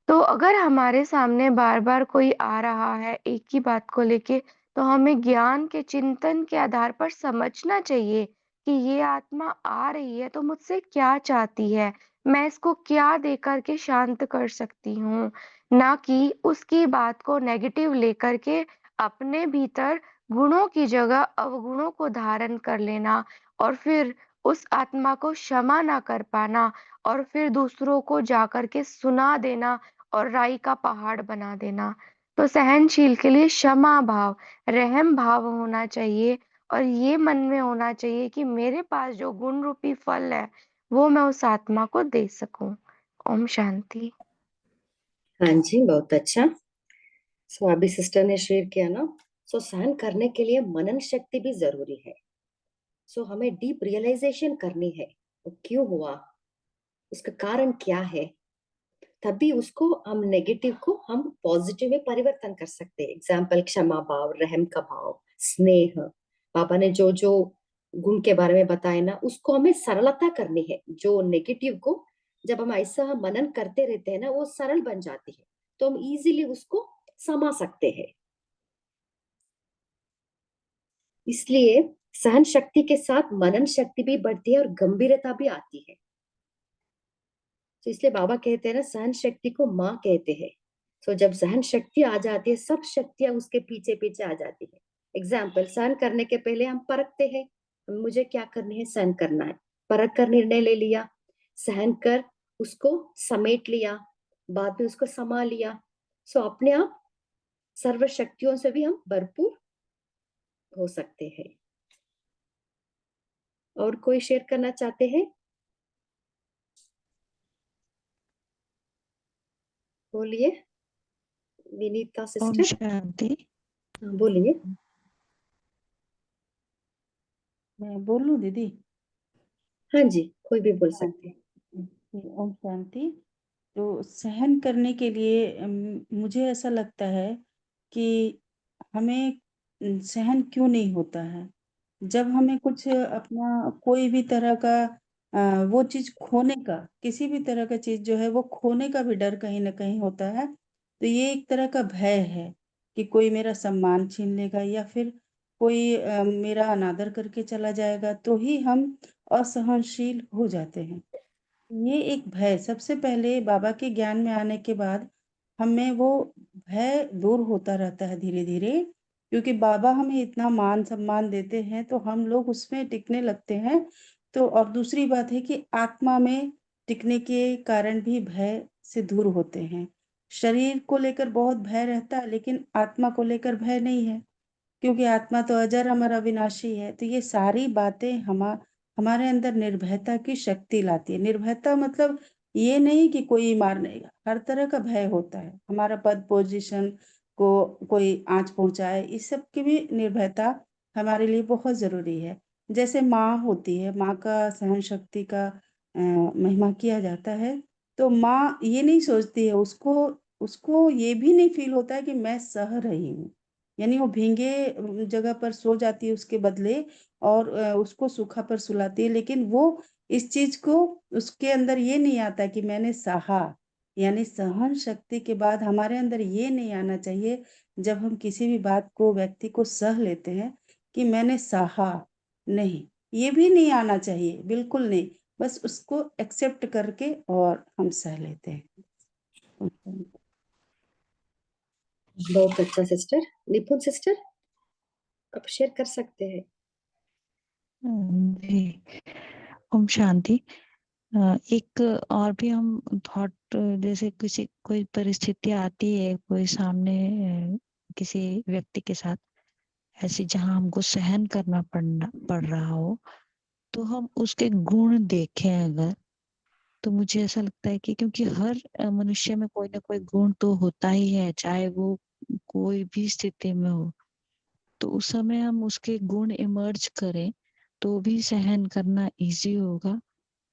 तो अगर हमारे सामने बार-बार कोई आ रहा है एक ही बात को लेके, तो हमें ज्ञान के चिंतन के आधार पर समझना चाहिए कि ये आत्मा आ रही है तो मुझसे क्या चाहती है, मैं इसको क्या दे करके शांत कर सकती हूँ। ना कि उसकी बात को नेगेटिव लेकर के अपने भीतर गुणों की जगह अवगुणों को धारण कर लेना और फिर उस आत्मा को क्षमा ना कर पाना और फिर दूसरों को जाकर के सुना देना और राई का पहाड़ बना देना। तो सहनशील के लिए क्षमा भाव, रहम भाव होना चाहिए और ये मन में होना चाहिए कि मेरे पास जो गुण रूपी फल है, वो मैं उस आत्मा को दे सकूं। ओम शांति। हाँ जी, बहुत अच्छा। सो अभी सिस्टर ने शेयर किया ना, सो सहन करने के लिए मनन शक्ति भी जरूरी है। सो हमें डीप रियलाइजेशन करनी है, वो क्यों हुआ, उसका कारण क्या है, तभी उसको हम नेगेटिव को हम पॉजिटिव में परिवर्तन कर सकते हैं। एग्जाम्पल क्षमा भाव, रहम का भाव, स्नेह। पापा ने जो जो गुण के बारे में बताया ना, उसको हमें सरलता करनी है। जो नेगेटिव को जब हम ऐसा मनन करते रहते हैं ना, वो सरल बन जाती है, तो हम इजीली उसको समा सकते हैं। इसलिए सहन शक्ति के साथ मनन शक्ति भी बढ़ती है और गंभीरता भी आती है। तो इसलिए बाबा कहते हैं ना, सहन शक्ति को माँ कहते हैं। तो जब सहन शक्ति आ जाती है, सब शक्तियां उसके पीछे पीछे आ जाती है। एग्जाम्पल, सहन करने के पहले हम परखते हैं, मुझे क्या करनी है, सहन करना है, परख कर निर्णय ले लिया, सहन कर उसको समेट लिया, बाद में उसको समा लिया। सो अपने आप सर्व शक्तियों से भी हम भरपूर हो सकते हैं। और कोई शेयर करना चाहते हैं? बोलिए विनीता ओम सिस्टर। शांति। बोलिए। मैं बोलूं दीदी? हाँ जी, कोई भी बोल हाँ सकते हैं। ओम शांति। तो सहन करने के लिए मुझे ऐसा लगता है कि हमें सहन क्यों नहीं होता है। जब हमें कुछ अपना कोई भी तरह का वो चीज खोने का, किसी भी तरह का चीज जो है वो खोने का भी डर कहीं ना कहीं होता है। तो ये एक तरह का भय है कि कोई मेरा सम्मान छीन लेगा या फिर कोई मेरा अनादर करके चला जाएगा, तो ही हम असहनशील हो जाते हैं। ये एक भय सबसे पहले बाबा के ज्ञान में आने के बाद हमें वो भय दूर होता रहता है धीरे धीरे, क्योंकि बाबा हमें इतना मान सम्मान देते हैं तो हम लोग उसमें टिकने लगते हैं। तो और दूसरी बात है कि आत्मा में टिकने के कारण भी भय से दूर होते हैं। शरीर को लेकर बहुत भय रहता है, लेकिन आत्मा को लेकर भय नहीं है, क्योंकि आत्मा तो अजर अमर अविनाशी है। तो ये सारी बातें हमारे अंदर निर्भयता की शक्ति लाती है। निर्भयता मतलब ये नहीं कि कोई मार नहीं, हर तरह का भय होता है, हमारा पद पोजीशन को कोई आंच पहुंचाए, इस सब की भी निर्भयता हमारे लिए बहुत जरूरी है। जैसे माँ होती है, माँ का सहन शक्ति का महिमा किया जाता है। तो माँ ये नहीं सोचती है, उसको उसको ये भी नहीं फील होता है कि मैं सह रही हूँ। यानी वो भींगे जगह पर सो जाती है उसके बदले, और उसको सूखा पर सुलाती है, लेकिन वो इस चीज को, उसके अंदर ये नहीं आता कि मैंने सहा। यानी सहन शक्ति के बाद हमारे अंदर ये नहीं आना चाहिए, जब हम किसी भी बात को, व्यक्ति को सह लेते हैं, कि मैंने सहा। नहीं, ये भी नहीं आना चाहिए, बिल्कुल नहीं। बस उसको एक्सेप्ट करके और हम सह लेते हैं। बहुत अच्छा सिस्टर। निपुण सिस्टर, आप शेयर कर सकते हैं। जी। ओम शांति। एक और भी हम थॉट, जैसे किसी कोई परिस्थिति आती है कोई सामने, किसी व्यक्ति के साथ ऐसी जहां हमको सहन करना पड़ रहा हो, तो हम उसके गुण देखें अगर, तो मुझे ऐसा लगता है कि क्योंकि हर मनुष्य में कोई ना कोई गुण तो होता ही है, चाहे वो कोई भी स्थिति में हो। तो उस समय हम उसके गुण इमर्ज करें तो भी सहन करना इजी होगा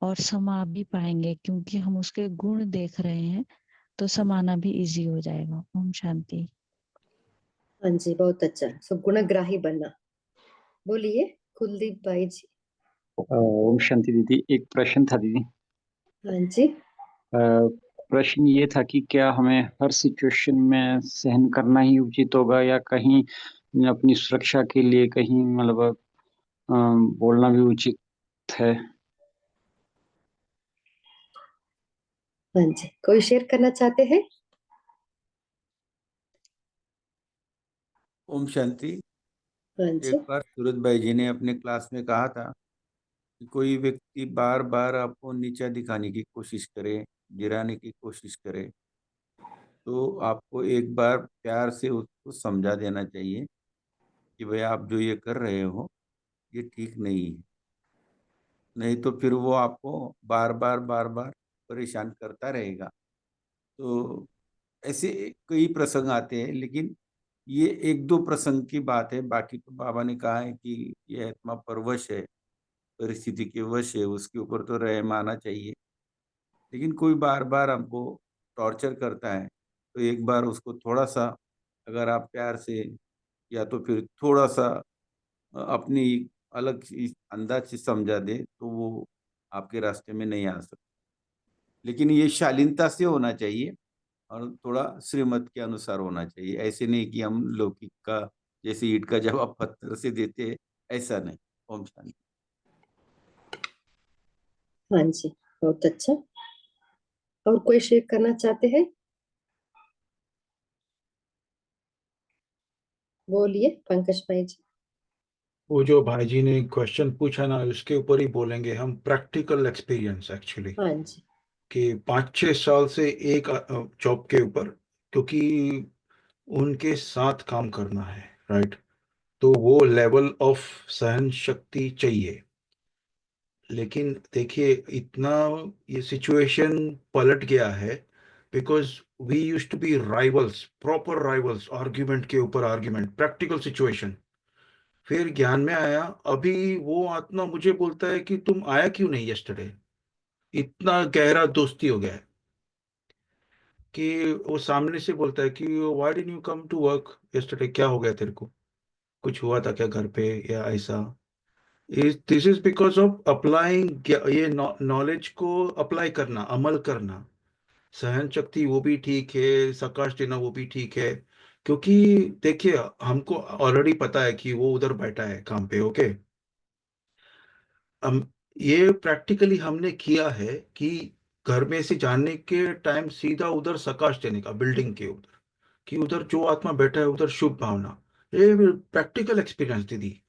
और समा भी पाएंगे, क्योंकि हम उसके गुण देख रहे हैं, तो समाना भी इजी हो जाएगा। ओम शांति। हाँ जी, बहुत अच्छा। सो गुणग्राही बनना। बोलिए कुलदीप भाई जी। ओम शांति दीदी, एक प्रश्न था दीदी। हाँ जी। प्रश्न ये था कि क्या हमें हर सिचुएशन में सहन करना ही उचित होगा, या कहीं अपनी सुरक्षा के लिए कहीं मतलब बोलना भी उचित है? हाँ जी, कोई शेयर करना चाहते हैं? ओम शांति। हाँ जी। एक बार सूरज भाई जी ने अपने क्लास में कहा था कि कोई व्यक्ति बार बार आपको नीचा दिखाने की कोशिश करे, गिराने की कोशिश करे, तो आपको एक बार प्यार से उसको समझा देना चाहिए कि भाई आप जो ये कर रहे हो ये ठीक नहीं है। नहीं तो फिर वो आपको बार बार परेशान करता रहेगा। तो ऐसे कई प्रसंग आते हैं, लेकिन ये एक दो प्रसंग की बात है। बाकी तो बाबा ने कहा है कि ये आत्मा परवश है, परिस्थिति के वश है, उसके ऊपर तो रहम आना चाहिए। लेकिन कोई बार बार हमको टॉर्चर करता है, तो एक बार उसको थोड़ा सा अगर आप प्यार से, या तो फिर थोड़ा सा अपनी अलग अंदाज से समझा दे, तो वो आपके रास्ते में नहीं आ सकता। लेकिन ये शालीनता से होना चाहिए और थोड़ा श्रीमत के अनुसार होना चाहिए। ऐसे नहीं कि हम लौकिक का, जैसे ईंट का जवाब पत्थर से देते हैं, ऐसा नहीं। ओम शांति। हाँ जी, बहुत अच्छा। और कोई शेयर करना चाहते हैं? बोलिए पंकज भाई जी। वो जो भाई जी ने क्वेश्चन पूछा ना, उसके ऊपर ही बोलेंगे हम, प्रैक्टिकल एक्सपीरियंस एक्चुअली, हाँ जी। कि 5-6 साल से एक जॉब के ऊपर, क्योंकि उनके साथ काम करना है, राइट। तो वो लेवल ऑफ सहन शक्ति चाहिए। लेकिन देखिए, इतना ये सिचुएशन पलट गया है, because we use to be rivals, proper rivals, argument के ऊपर आर्ग्यूमेंट, प्रैक्टिकल सिचुएशन। फिर ज्ञान में आया, अभी वो आत्मा मुझे बोलता है कि तुम आया क्यों नहीं यस्टरडे। इतना गहरा दोस्ती हो गया है कि वो सामने से बोलता है कि why didn't you come to work yesterday, क्या हो गया तेरे को, कुछ हुआ था क्या घर पे या ऐसा। This is because of applying, ये नॉलेज को अप्लाई करना, अमल करना। सहन शक्ति वो भी ठीक है, सकाश देना वो भी ठीक है, क्योंकि देखिए हमको ऑलरेडी पता है कि वो उधर बैठा है काम पे, ओके। हम ये प्रैक्टिकली हमने किया है कि घर में से जाने के टाइम सीधा उधर सकाश देने का, बिल्डिंग के उधर, कि उधर जो आत्मा बैठा है उधर शुभ भावना। ये प्रैक्टिकल एक्सपीरियंस दीदी।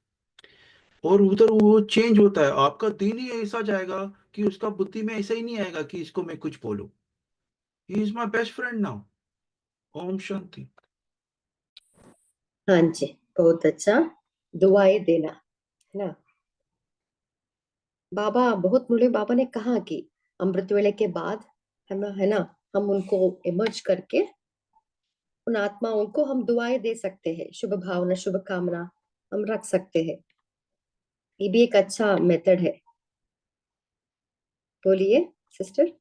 और उधर वो चेंज होता है, आपका दिन ही ऐसा जाएगा कि उसका बुद्धि में ऐसा ही नहीं आएगा कि इसको मैं कुछ बोलूं। He is my best friend now. ओम शांति। हाँ जी, बहुत अच्छा। दुआएं देना, है ना। बाबा बहुत मुड़े बाबा ने कहा कि अमृत वेले के बाद है ना, हम उनको इमर्ज करके उन आत्माओं को हम दुआएं दे सकते हैं, शुभ भावना शुभ कामना हम रख सकते हैं। ये भी एक अच्छा मेथड है। बोलिए सिस्टर।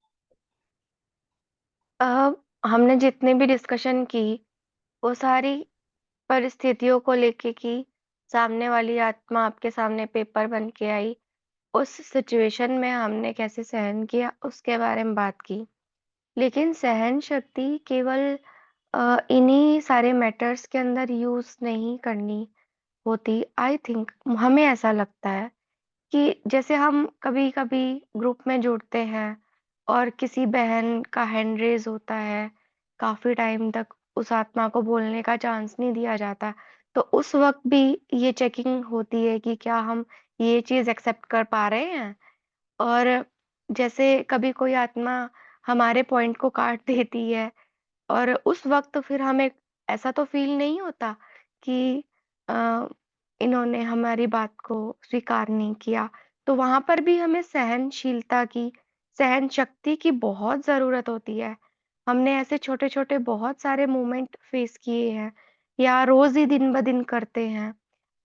हमने जितने भी डिस्कशन की वो सारी परिस्थितियों को लेके की। सामने वाली आत्मा आपके सामने पेपर बन के आई, उस सिचुएशन में हमने कैसे सहन किया उसके बारे में बात की। लेकिन सहन शक्ति केवल इन्हीं सारे मैटर्स के अंदर यूज नहीं करनी होती। आई थिंक हमें ऐसा लगता है कि जैसे हम कभी-कभी ग्रुप में जुड़ते हैं और किसी बहन का हैंड रेज़ होता है, काफ़ी टाइम तक उस आत्मा को बोलने का चांस नहीं दिया जाता, तो उस वक़्त भी ये चेकिंग होती है कि क्या हम ये चीज़ एक्सेप्ट कर पा रहे हैं? और जैसे कभी कोई आत्मा हमारे पॉइंट को काट देती है और उस वक़्त फिर हमें ऐसा तो फ़ील नहीं होता कि अ, इन्होंने हमारी बात को स्वीकार नहीं किया। तो वहाँ पर भी हमें सहनशीलता की, सहन शक्ति की बहुत ज़रूरत होती है। हमने ऐसे छोटे-छोटे बहुत सारे मोमेंट फ़ेस किए हैं या रोज़ ही दिन-ब-दिन करते हैं।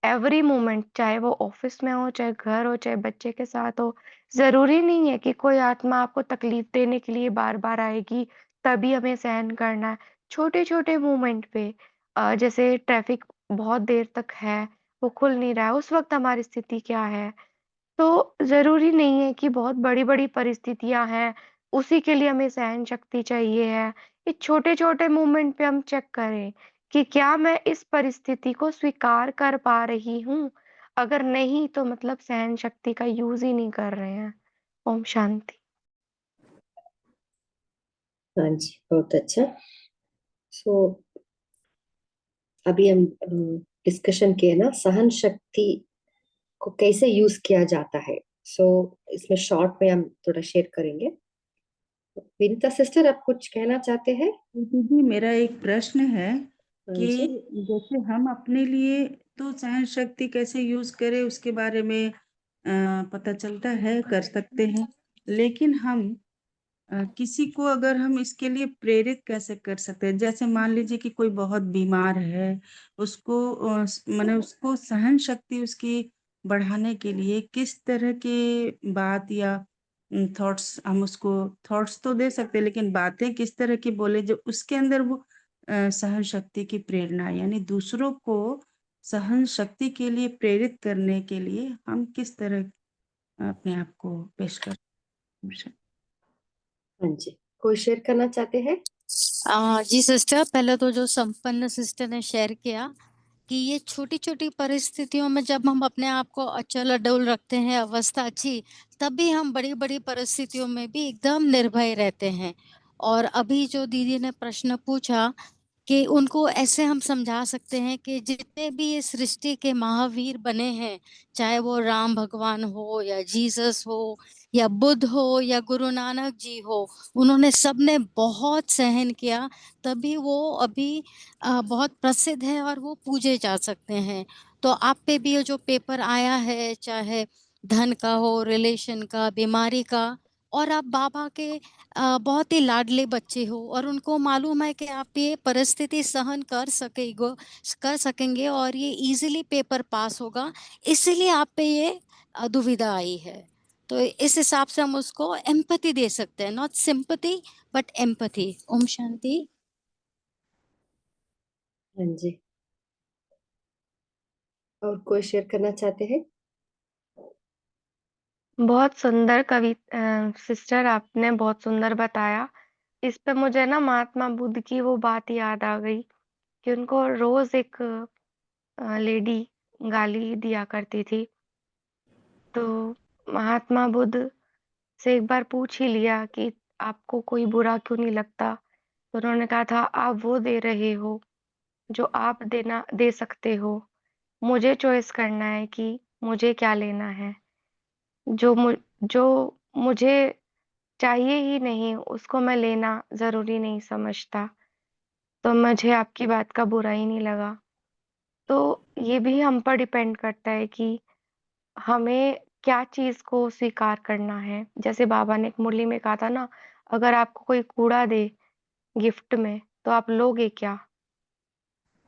एवरी मोमेंट, चाहे वो ऑफ़िस में हो, चाहे घर हो, चाहे बच्चे के साथ हो। ज़रूरी नहीं है कि कोई आत्मा आपको तकलीफ़ देने के लिए बार-बार आएगी, तभी हमें सहन करना है। छोटे-छोटे मोमेंट पे जैसे ट्रैफ़िक बहुत देर तक है, वो खुल नहीं रहा है, उस वक़्त हमारी स्थिति क्या है? तो ज़रूरी नहीं है कि बहुत बड़ी-बड़ी परिस्थितियाँ हैं, उसी के लिए हमें सहन शक्ति चाहिए है। ये छोटे-छोटे मोमेंट पे हम चेक करें कि क्या मैं इस परिस्थिति को स्वीकार कर पा रही हूँ? अगर नहीं तो मतलब सहन शक्ति का यूज़ ही नहीं कर रहे हैं। ओम शांति। हाँ जी, बहुत अच्छा। सो अभी हम डिस्कशन किए ना सहन शक्ति को कैसे यूज किया जाता है। सो इसमें शॉर्ट में हम थोड़ा शेयर करेंगे। विनीता सिस्टर, आप कुछ कहना चाहते हैं? दीदी मेरा एक प्रश्न है हाँ कि जी। जैसे हम अपने लिए तो सहन शक्ति कैसे यूज करें उसके बारे में पता चलता है, कर सकते हैं, लेकिन हम किसी को अगर हम इसके लिए प्रेरित कैसे कर सकते हैं? जैसे मान लीजिए कि कोई बहुत बीमार है, उसको माने उसको सहन शक्ति उसकी बढ़ाने के लिए किस तरह के बात या थॉट्स हम उसको, थॉट्स तो दे सकते हैं लेकिन बातें किस तरह की बोले जो उसके अंदर वो सहन शक्ति की प्रेरणा, यानी दूसरों को सहन शक्ति के लिए प्रेरित करने के लिए हम किस तरह अपने आप को पेश कर सकते हैं? हाँ जी, कोई शेयर करना चाहते हैं? जी सिस्टर, पहले तो जो संपन्न सिस्टर ने शेयर किया कि ये छोटी-छोटी परिस्थितियों में जब हम अपने आप को अचल अडोल रखते हैं, अवस्था अच्छी, तब भी हम बड़ी-बड़ी परिस्थितियों में भी एकदम निर्भय रहते हैं। और अभी जो दीदी ने प्रश्न पूछा कि उनको ऐसे हम समझा सकते हैं कि जितने भी ये सृष्टि के महावीर बने हैं, चाहे वो राम भगवान हो या जीसस हो या बुद्ध हो या गुरु नानक जी हो, उन्होंने सबने बहुत सहन किया, तभी वो अभी बहुत प्रसिद्ध है और वो पूजे जा सकते हैं। तो आप पे भी ये जो पेपर आया है, चाहे धन का हो, रिलेशन का, बीमारी का, और आप बाबा के बहुत ही लाडले बच्चे हो और उनको मालूम है कि आप ये परिस्थिति सहन कर सकेंगे और ये इजीली पेपर पास होगा, इसीलिए आप पे ये दुविधा आई है। तो इस हिसाब से हम उसको एम्पैथी दे सकते हैं, नॉट सिंपैथी बट एम्पैथी। ओम शांति। हाँ जी, और कोई शेयर करना चाहते हैं? बहुत सुंदर सिस्टर आपने बहुत सुंदर बताया। इस पे मुझे ना महात्मा बुद्ध की वो बात याद आ गई कि उनको रोज एक लेडी गाली दिया करती थी। तो महात्मा बुद्ध से एक बार पूछ ही लिया कि आपको कोई बुरा क्यों नहीं लगता? तो उन्होंने कहा था, आप वो दे रहे हो जो आप दे सकते हो। मुझे चॉइस करना है कि मुझे क्या लेना है। जो मुझे चाहिए ही नहीं उसको मैं लेना ज़रूरी नहीं समझता। तो मुझे आपकी बात का बुरा ही नहीं लगा। तो ये भी हम पर डिपेंड करता है कि हमें क्या चीज़ को स्वीकार करना है। जैसे बाबा ने एक मुरली में कहा था ना, अगर आपको कोई कूड़ा दे गिफ्ट में, तो आप लोगे क्या?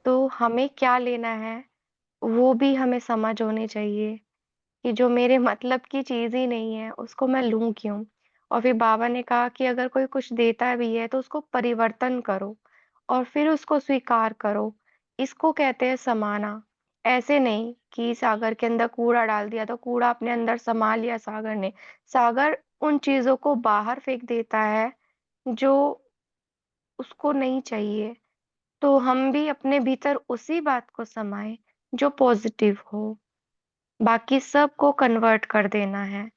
तो हमें क्या लेना है, वो भी हमें समझ होनी चाहिए कि जो मेरे मतलब की चीज़ ही नहीं है, उसको मैं लूँ क्यों? और फिर बाबा ने कहा कि अगर कोई कुछ देता भी है, तो उसको परिवर्तन करो और फिर उसको स्वीकार करो। इसको कहते हैं समाना। ऐसे नहीं कि सागर के अंदर कूड़ा डाल दिया, तो कूड़ा अपने अंदर समा लिया सागर ने। सागर उन चीज़ों को बाहर फेंक देता है, जो उसको नहीं चाहिए। तो हम भी अपने भीतर उसी बात को समाएँ, जो पॉज़िटिव हो। बाकी सबको कन्वर्ट कर देना है।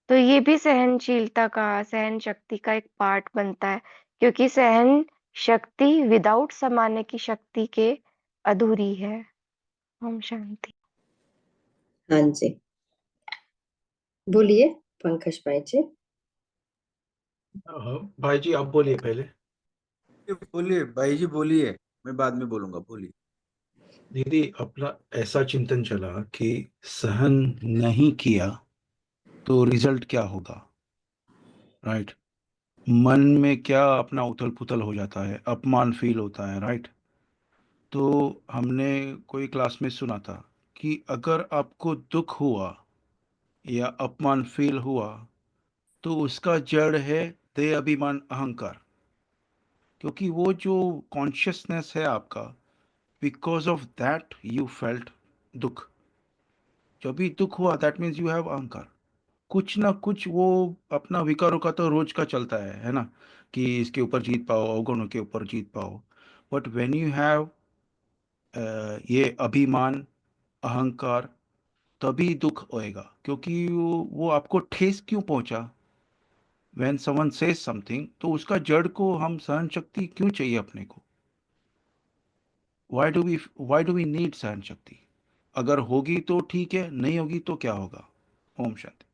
तो ये भी सहन शक्ति का एक पार्ट बनता है, क्योंकि सहन शक्ति विदाउट समाने की शक्ति के अधूरी है। ओम शांति। हाँ जी, बोलिए पंकज भाई जी। भाई जी आप बोलिए पहले। बोलिए भाई जी, बोलिए, मैं बाद में बोलूंगा, बोलिए। दीदी अपना ऐसा चिंतन चला कि सहन नहीं किया तो रिजल्ट क्या होगा, राइट? मन में क्या अपना उथल पुथल हो जाता है, अपमान फील होता है, राइट? तो हमने कोई क्लास में सुना था कि अगर आपको दुख हुआ या अपमान फील हुआ तो उसका जड़ है दे अभिमान अहंकार, क्योंकि वो जो कॉन्शियसनेस है आपका, because of that you felt दुख। जब भी दुख हुआ दैट मीन्स यू हैव अहंकार। कुछ ना कुछ वो अपना विकारों का तो रोज का चलता है ना, कि इसके ऊपर जीत पाओ, अवगुणों के ऊपर जीत पाओ। बट व्हेन यू हैव ये अभिमान अहंकार, तभी दुख होएगा, क्योंकि वो आपको ठेस क्यों पहुंचा। व्हेन समवन सेज समथिंग, तो उसका जड़ को हम सहन शक्ति क्यों चाहिए अपने को? व्हाई डू वी नीड सहन शक्ति? अगर होगी तो ठीक है, नहीं होगी तो क्या होगा? ओम शांति।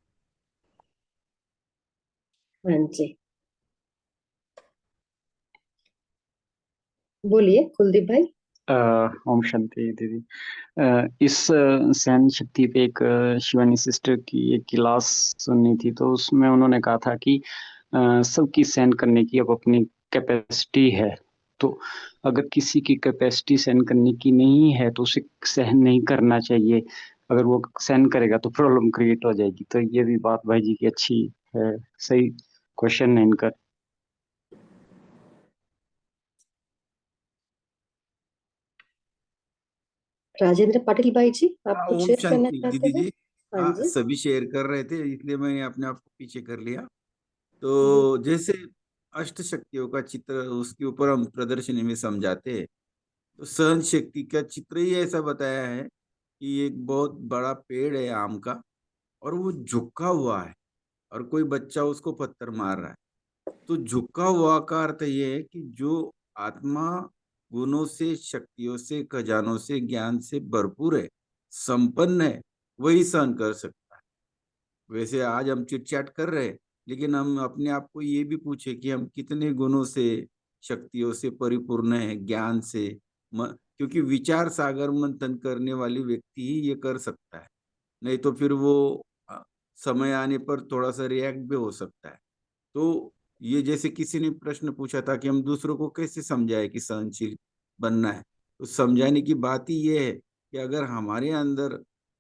हाँ जी, बोलिए कुलदीप भाई। ओम शांति दीदी। इस सहन शक्ति पे एक शिवानी सिस्टर की एक क्लास सुननी थी, तो उसमें उन्होंने कहा था कि सबकी सहन करने की अब अपनी कैपेसिटी है। तो अगर किसी की कैपेसिटी सहन करने की नहीं है तो उसे सहन नहीं करना चाहिए। अगर वो सहन करेगा तो प्रॉब्लम क्रिएट हो जाएगी। तो ये भी बात भाई जी की अच्छी है, सही क्वेश्चन है इनका। राजेंद्र पाटिल भाई जी, आप हाँ, कुछ ओम शेयर करना शांति चाहते दीदी हैं? जी। हाँ हाँ, जी। सभी शेयर कर रहे थे, इसलिए मैंने अपने आप को पीछे कर लिया। तो जैसे अष्ट शक्तियों का चित्र उसके ऊपर हम प्रदर्शनी में समझाते हैं, तो सहन शक्ति का चित्र ही ऐसा बताया है कि एक बहुत बड़ा पेड़ है आम का, और वो झुका हुआ है और कोई बच्चा उसको पत्थर मार रहा है। तो झुका हुआ का अर्थ ये है कि जो आत्मा गुणों से, शक्तियों से, खजानों से, ज्ञान से भरपूर है, संपन्न है, वही सहन कर सकता है। वैसे आज हम चिट चैट कर रहे हैं, लेकिन हम अपने आप को ये भी पूछे कि हम कितने गुणों से, शक्तियों से परिपूर्ण है, ज्ञान से। क्योंकि विचार सागर मंथन करने वाली व्यक्ति ही ये कर सकता है, नहीं तो फिर वो समय आने पर थोड़ा सा रिएक्ट भी हो सकता है। तो ये जैसे किसी ने प्रश्न पूछा था कि हम दूसरों को कैसे समझाए कि सहनशील बनना है, तो समझाने की बात ही ये है कि अगर हमारे अंदर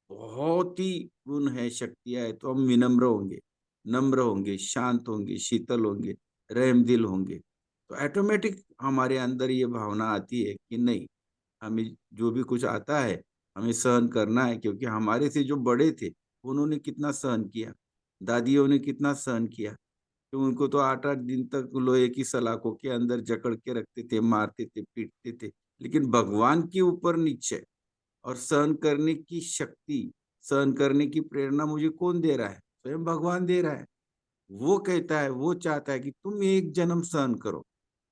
बहुत ही गुण है, शक्तियां है, तो हम विनम्र होंगे, नम्र होंगे, शांत होंगे, शीतल होंगे, रहमदिल होंगे। तो ऑटोमेटिक हमारे अंदर ये भावना आती है कि नहीं, हमें जो भी कुछ आता है हमें सहन करना है, क्योंकि हमारे से जो बड़े थे उन्होंने कितना सहन किया, दादियों ने कितना सहन किया। तो उनको तो 8-8 दिन तक लोहे की सलाखों के अंदर जकड़ के रखते थे, मारते थे, पीटते थे। लेकिन भगवान के ऊपर नीचे और सहन करने की शक्ति, सहन करने की प्रेरणा मुझे कौन दे रहा है? स्वयं भगवान दे रहा है। वो कहता है, वो चाहता है कि तुम एक जन्म सहन करो,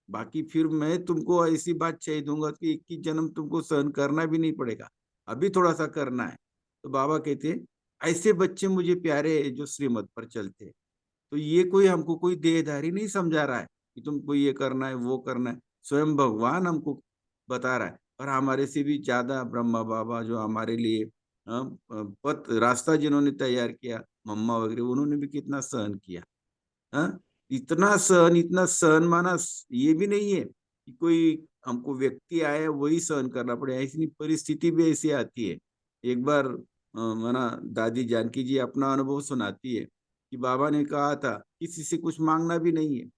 बाकी फिर मैं तुमको ऐसी बात चाहिए दूंगा कि 21 जन्म तुमको सहन करना भी नहीं पड़ेगा, अभी थोड़ा सा करना है। तो बाबा कहते हैं, ऐसे बच्चे मुझे प्यारे हैं जो श्रीमत पर चलते हैं। तो ये कोई हमको कोई देहधारी नहीं समझा रहा है कि तुमको ये करना है, वो करना है। स्वयं भगवान हमको बता रहा है। और हमारे से भी ज्यादा ब्रह्मा बाबा जो हमारे लिए पथ रास्ता जिन्होंने तैयार किया, मम्मा वगैरह, उन्होंने भी कितना सहन किया। हाँ, इतना सहन माना ये भी नहीं है कि कोई हमको व्यक्ति आए वही सहन करना पड़े, ऐसी परिस्थिति भी ऐसी आती है। एक बार माना दादी जानकी जी अपना अनुभव सुनाती है कि बाबा ने कहा था किसी से कुछ मांगना भी नहीं है,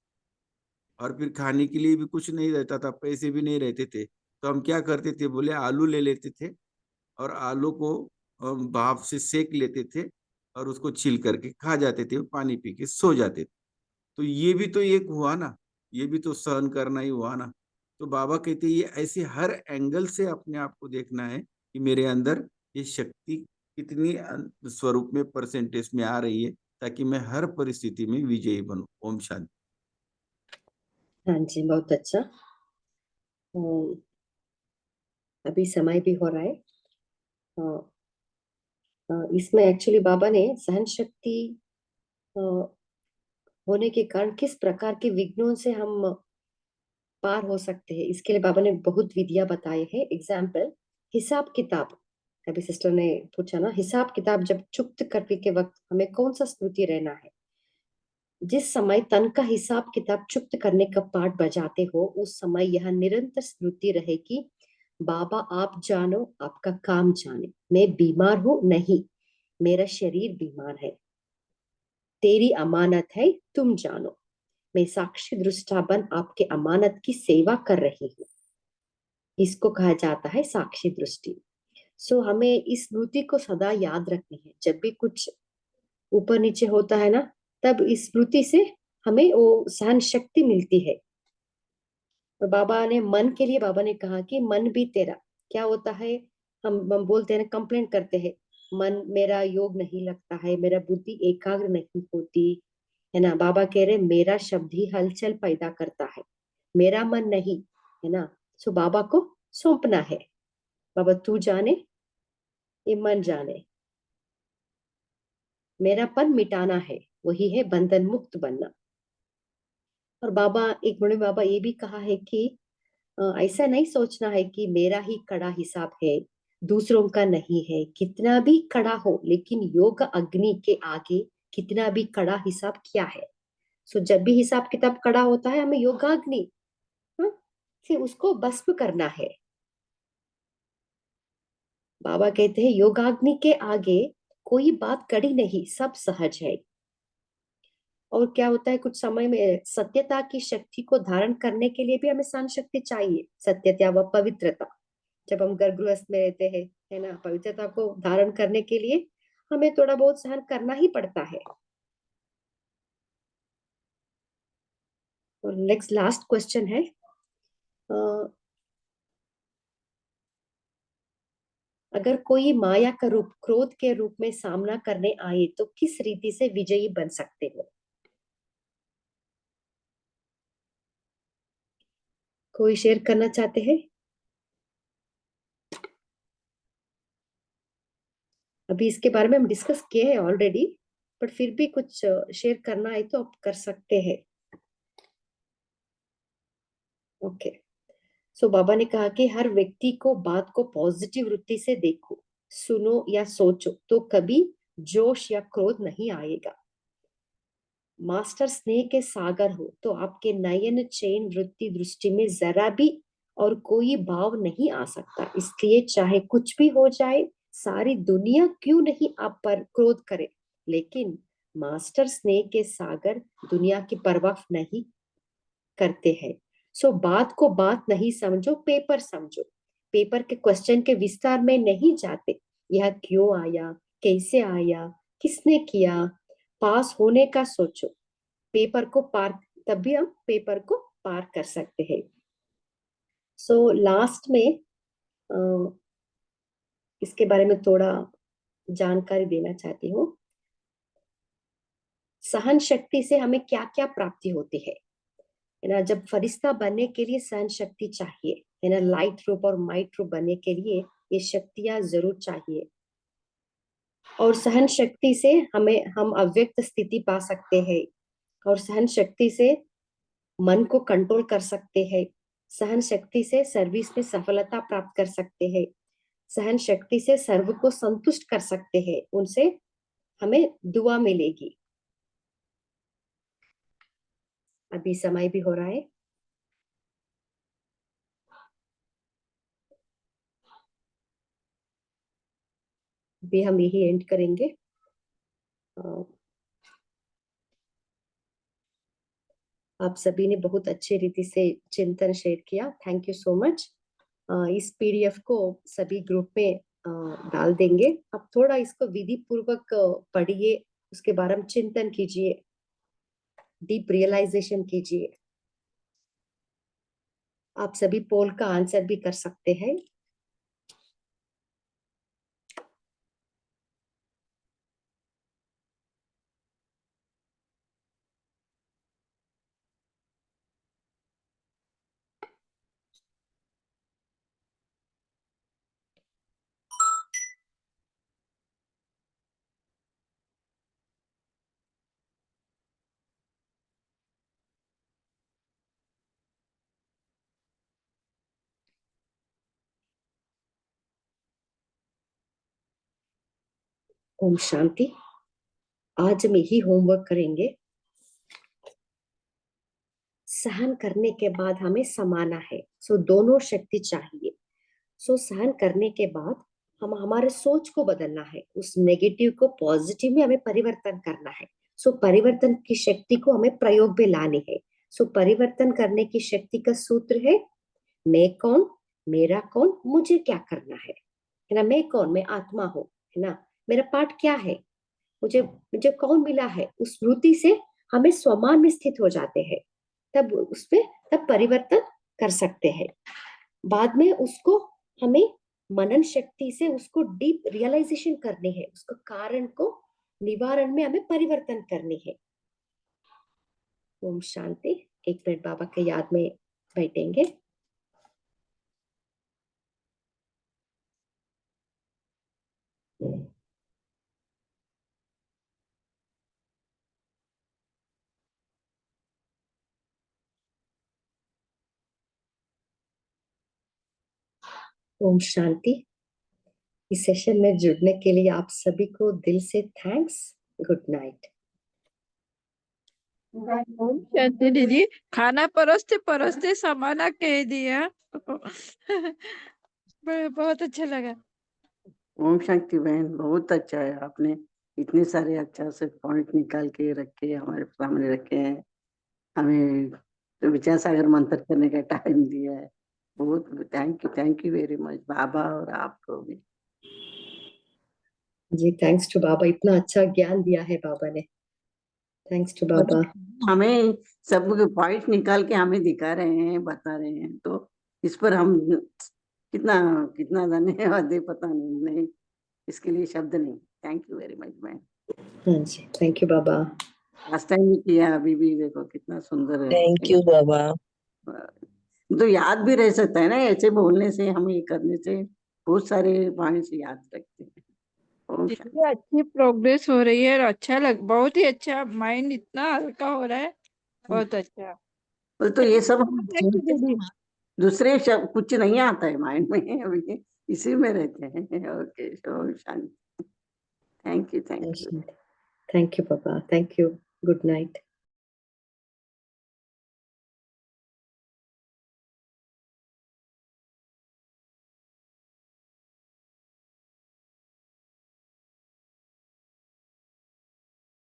और फिर खाने के लिए भी कुछ नहीं रहता था, पैसे भी नहीं रहते थे, तो हम क्या करते थे, बोले आलू ले लेते थे और आलू को भाप से सेक लेते थे और उसको छील करके खा जाते थे, पानी पी के सो जाते थे। तो ये भी तो एक हुआ ना, ये भी तो सहन करना ही हुआ ना। तो बाबा कहते ये ऐसे हर एंगल से अपने आप को देखना है कि मेरे अंदर ये शक्ति कितनी स्वरूप में, परसेंटेज में आ रही है, ताकि मैं हर परिस्थिति में विजयी बनूं। ओम शांति। हाँ जी, बहुत अच्छा। अभी समय भी हो रहा है। इसमें एक्चुअली बाबा ने सहन शक्ति होने के कारण किस प्रकार के विघ्नों से हम पार हो सकते हैं, इसके लिए बाबा ने बहुत विधियां बताए हैं। एग्जाम्पल, हिसाब किताब। अभी सिस्टर ने पूछा ना, हिसाब किताब जब चुक्त करने के वक्त हमें कौन सा स्मृति रहना है? जिस समय तन का हिसाब किताब चुक्त करने का पाठ बजाते हो, उस समय यह निरंतर स्मृति रहे कि बाबा आप जानो, आपका काम जाने, मैं बीमार हूं नहीं, मेरा शरीर बीमार है, तेरी अमानत है, तुम जानो, मैं साक्षी दृष्टा बन आपके अमानत की सेवा कर रही हूँ। इसको कहा जाता है साक्षी दृष्टि। सो हमें इस स्मृति को सदा याद रखनी है। जब भी कुछ ऊपर नीचे होता है ना, तब इस स्मृति से हमें वो सहन शक्ति मिलती है। और बाबा ने मन के लिए बाबा ने कहा कि मन भी तेरा क्या होता है, हम बोलते हैं, कंप्लेंट करते हैं, मन मेरा योग नहीं लगता है, मेरा बुद्धि एकाग्र नहीं होती है ना। बाबा कह रहे मेरा शब्द ही हलचल पैदा करता है, मेरा मन नहीं, है ना। सो बाबा को सौंपना है, बाबा तू जाने, ये मन जाने, मेरापन मिटाना है, वही है बंधन मुक्त बनना। और बाबा, एक बड़े बाबा ये भी कहा है कि ऐसा नहीं सोचना है कि मेरा ही कड़ा हिसाब है, दूसरों का नहीं है। कितना भी कड़ा हो, लेकिन योग अग्नि के आगे कितना भी कड़ा हिसाब क्या है। सो जब भी हिसाब किताब कड़ा होता है, हमें योगाग्नि से उसको भस्म करना है। बाबा कहते हैं योगाग्नि के आगे कोई बात कड़ी नहीं, सब सहज है। और क्या होता है, कुछ समय में सत्यता की शक्ति को धारण करने के लिए भी हमें सहन शक्ति चाहिए। सत्यता व पवित्रता, जब हम गर्भगृहस्थ में रहते हैं, है ना, पवित्रता को धारण करने के लिए हमें थोड़ा बहुत सहन करना ही पड़ता है। और नेक्स्ट लास्ट क्वेश्चन है, अगर कोई माया का रूप क्रोध के रूप में सामना करने आए तो किस रीति से विजयी बन सकते हो? कोई शेयर करना चाहते हैं? अभी इसके बारे में हम डिस्कस किए हैं ऑलरेडी, पर फिर भी कुछ शेयर करना है तो आप कर सकते हैं। ओके, सो बाबा ने कहा कि हर व्यक्ति को बात को पॉजिटिव वृत्ति से देखो, सुनो या सोचो तो कभी जोश या क्रोध नहीं आएगा। मास्टर स्नेह के सागर हो तो आपके नयन चैन वृत्ति दृष्टि में जरा भी और कोई भाव नहीं आ सकता। इसलिए चाहे कुछ भी हो जाए, सारी दुनिया क्यों नहीं आप पर क्रोध करे, लेकिन मास्टर स्नेह के सागर दुनिया की परवाह नहीं करते हैं। सो बात को बात नहीं समझो, पेपर समझो। पेपर के क्वेश्चन के विस्तार में नहीं जाते, यह क्यों आया, कैसे आया, किसने किया, पास होने का सोचो। पेपर को पार, तभी हम पेपर को पार कर सकते हैं। सो लास्ट में इसके बारे में थोड़ा जानकारी देना चाहती हूँ। सहन शक्ति से हमें क्या क्या प्राप्ति होती है ना। जब फरिश्ता बनने के लिए सहन शक्ति चाहिए है ना, लाइट रूप और माइट रूप बनने के लिए ये शक्तियां जरूर चाहिए। और सहन शक्ति से हम अव्यक्त स्थिति पा सकते हैं, और सहन शक्ति से मन को कंट्रोल कर सकते हैं। सहन शक्ति से सर्विस में सफलता प्राप्त कर सकते हैं। सहन शक्ति से सर्व को संतुष्ट कर सकते हैं, उनसे हमें दुआ मिलेगी। अभी समय भी हो रहा है। अभी हम यही एंड करेंगे। आप सभी ने बहुत अच्छे रीति से चिंतन शेयर किया, थैंक यू सो मच। इस पीडीएफ को सभी ग्रुप में डाल देंगे। अब थोड़ा इसको विधि पूर्वक पढ़िए, उसके बारे में चिंतन कीजिए, डीप रियलाइजेशन कीजिए। आप सभी पोल का आंसर भी कर सकते हैं। ओम शांति। आज हम यही होमवर्क करेंगे। सहन करने के बाद हमें समाना है, सो दोनों शक्ति चाहिए। सो सहन करने के बाद हम हमारे सोच को बदलना है, उस नेगेटिव को पॉजिटिव में हमें परिवर्तन करना है। सो परिवर्तन की शक्ति को हमें प्रयोग में लानी है। सो परिवर्तन करने की शक्ति का सूत्र है मैं कौन, मेरा कौन, मुझे क्या करना है ना। मैं कौन, मैं आत्मा हूँ है ना, मेरा पार्ट क्या है, मुझे मुझे कौन मिला है, उस वृत्ति से हमें स्वमान में स्थित हो जाते हैं। तब परिवर्तन कर सकते हैं। बाद में उसको हमें मनन शक्ति से उसको डीप रियलाइजेशन करनी है, उसको कारण को निवारण में हमें परिवर्तन करनी है। ओम शांति। एक मिनट बाबा के याद में बैठेंगे। ओम शांति। इस सेशन में जुड़ने के लिए आप सभी को दिल से थैंक्स। Good night. ओम शांति दीदी, खाना परोसते परोसते समाना कह दिया। बहुत अच्छा लगा। ओम शांति बहन, बहुत अच्छा है, आपने इतने सारे अच्छा से पॉइंट निकाल के रखे, हमारे सामने रखे हैं, हमें तो विचार सागर मंथन करने का टाइम दिया है। बहुत थैंक यू वेरी मच बाबा, और आपको भी जी। थैंक्स टू बाबा, इतना अच्छा ज्ञान दिया है बाबा ने। थैंक्स टू बाबा। हमें सब पॉइंट निकाल के हमें दिखा रहे हैं, बता रहे हैं, तो इस पर हम कितना कितना धन्यवाद दे, पता नहीं, इसके लिए शब्द नहीं। Thank you very much ma'am. हाँ जी, थैंक यू बाबा। लास्ट टाइम भी किया, अभी भी देखो कितना सुंदर है। थैंक यू बाबा। तो याद भी रह सकता है ना, ऐसे बोलने से, हम ये करने से बहुत सारे पॉइंट्स याद रखते हैं। ओम शांति। दीदी अच्छी प्रोग्रेस हो रही है और अच्छा बहुत ही अच्छा, माइंड इतना हल्का हो रहा है, बहुत अच्छा। तो ये सब हम थैंक यू दीदी। दूसरे शब्द कुछ नहीं आता है माइंड में, अभी इसी में रहते हैं। ओके, ओम शांति। Thank you, thank you. Thank you, Papa. Thank you. Good night.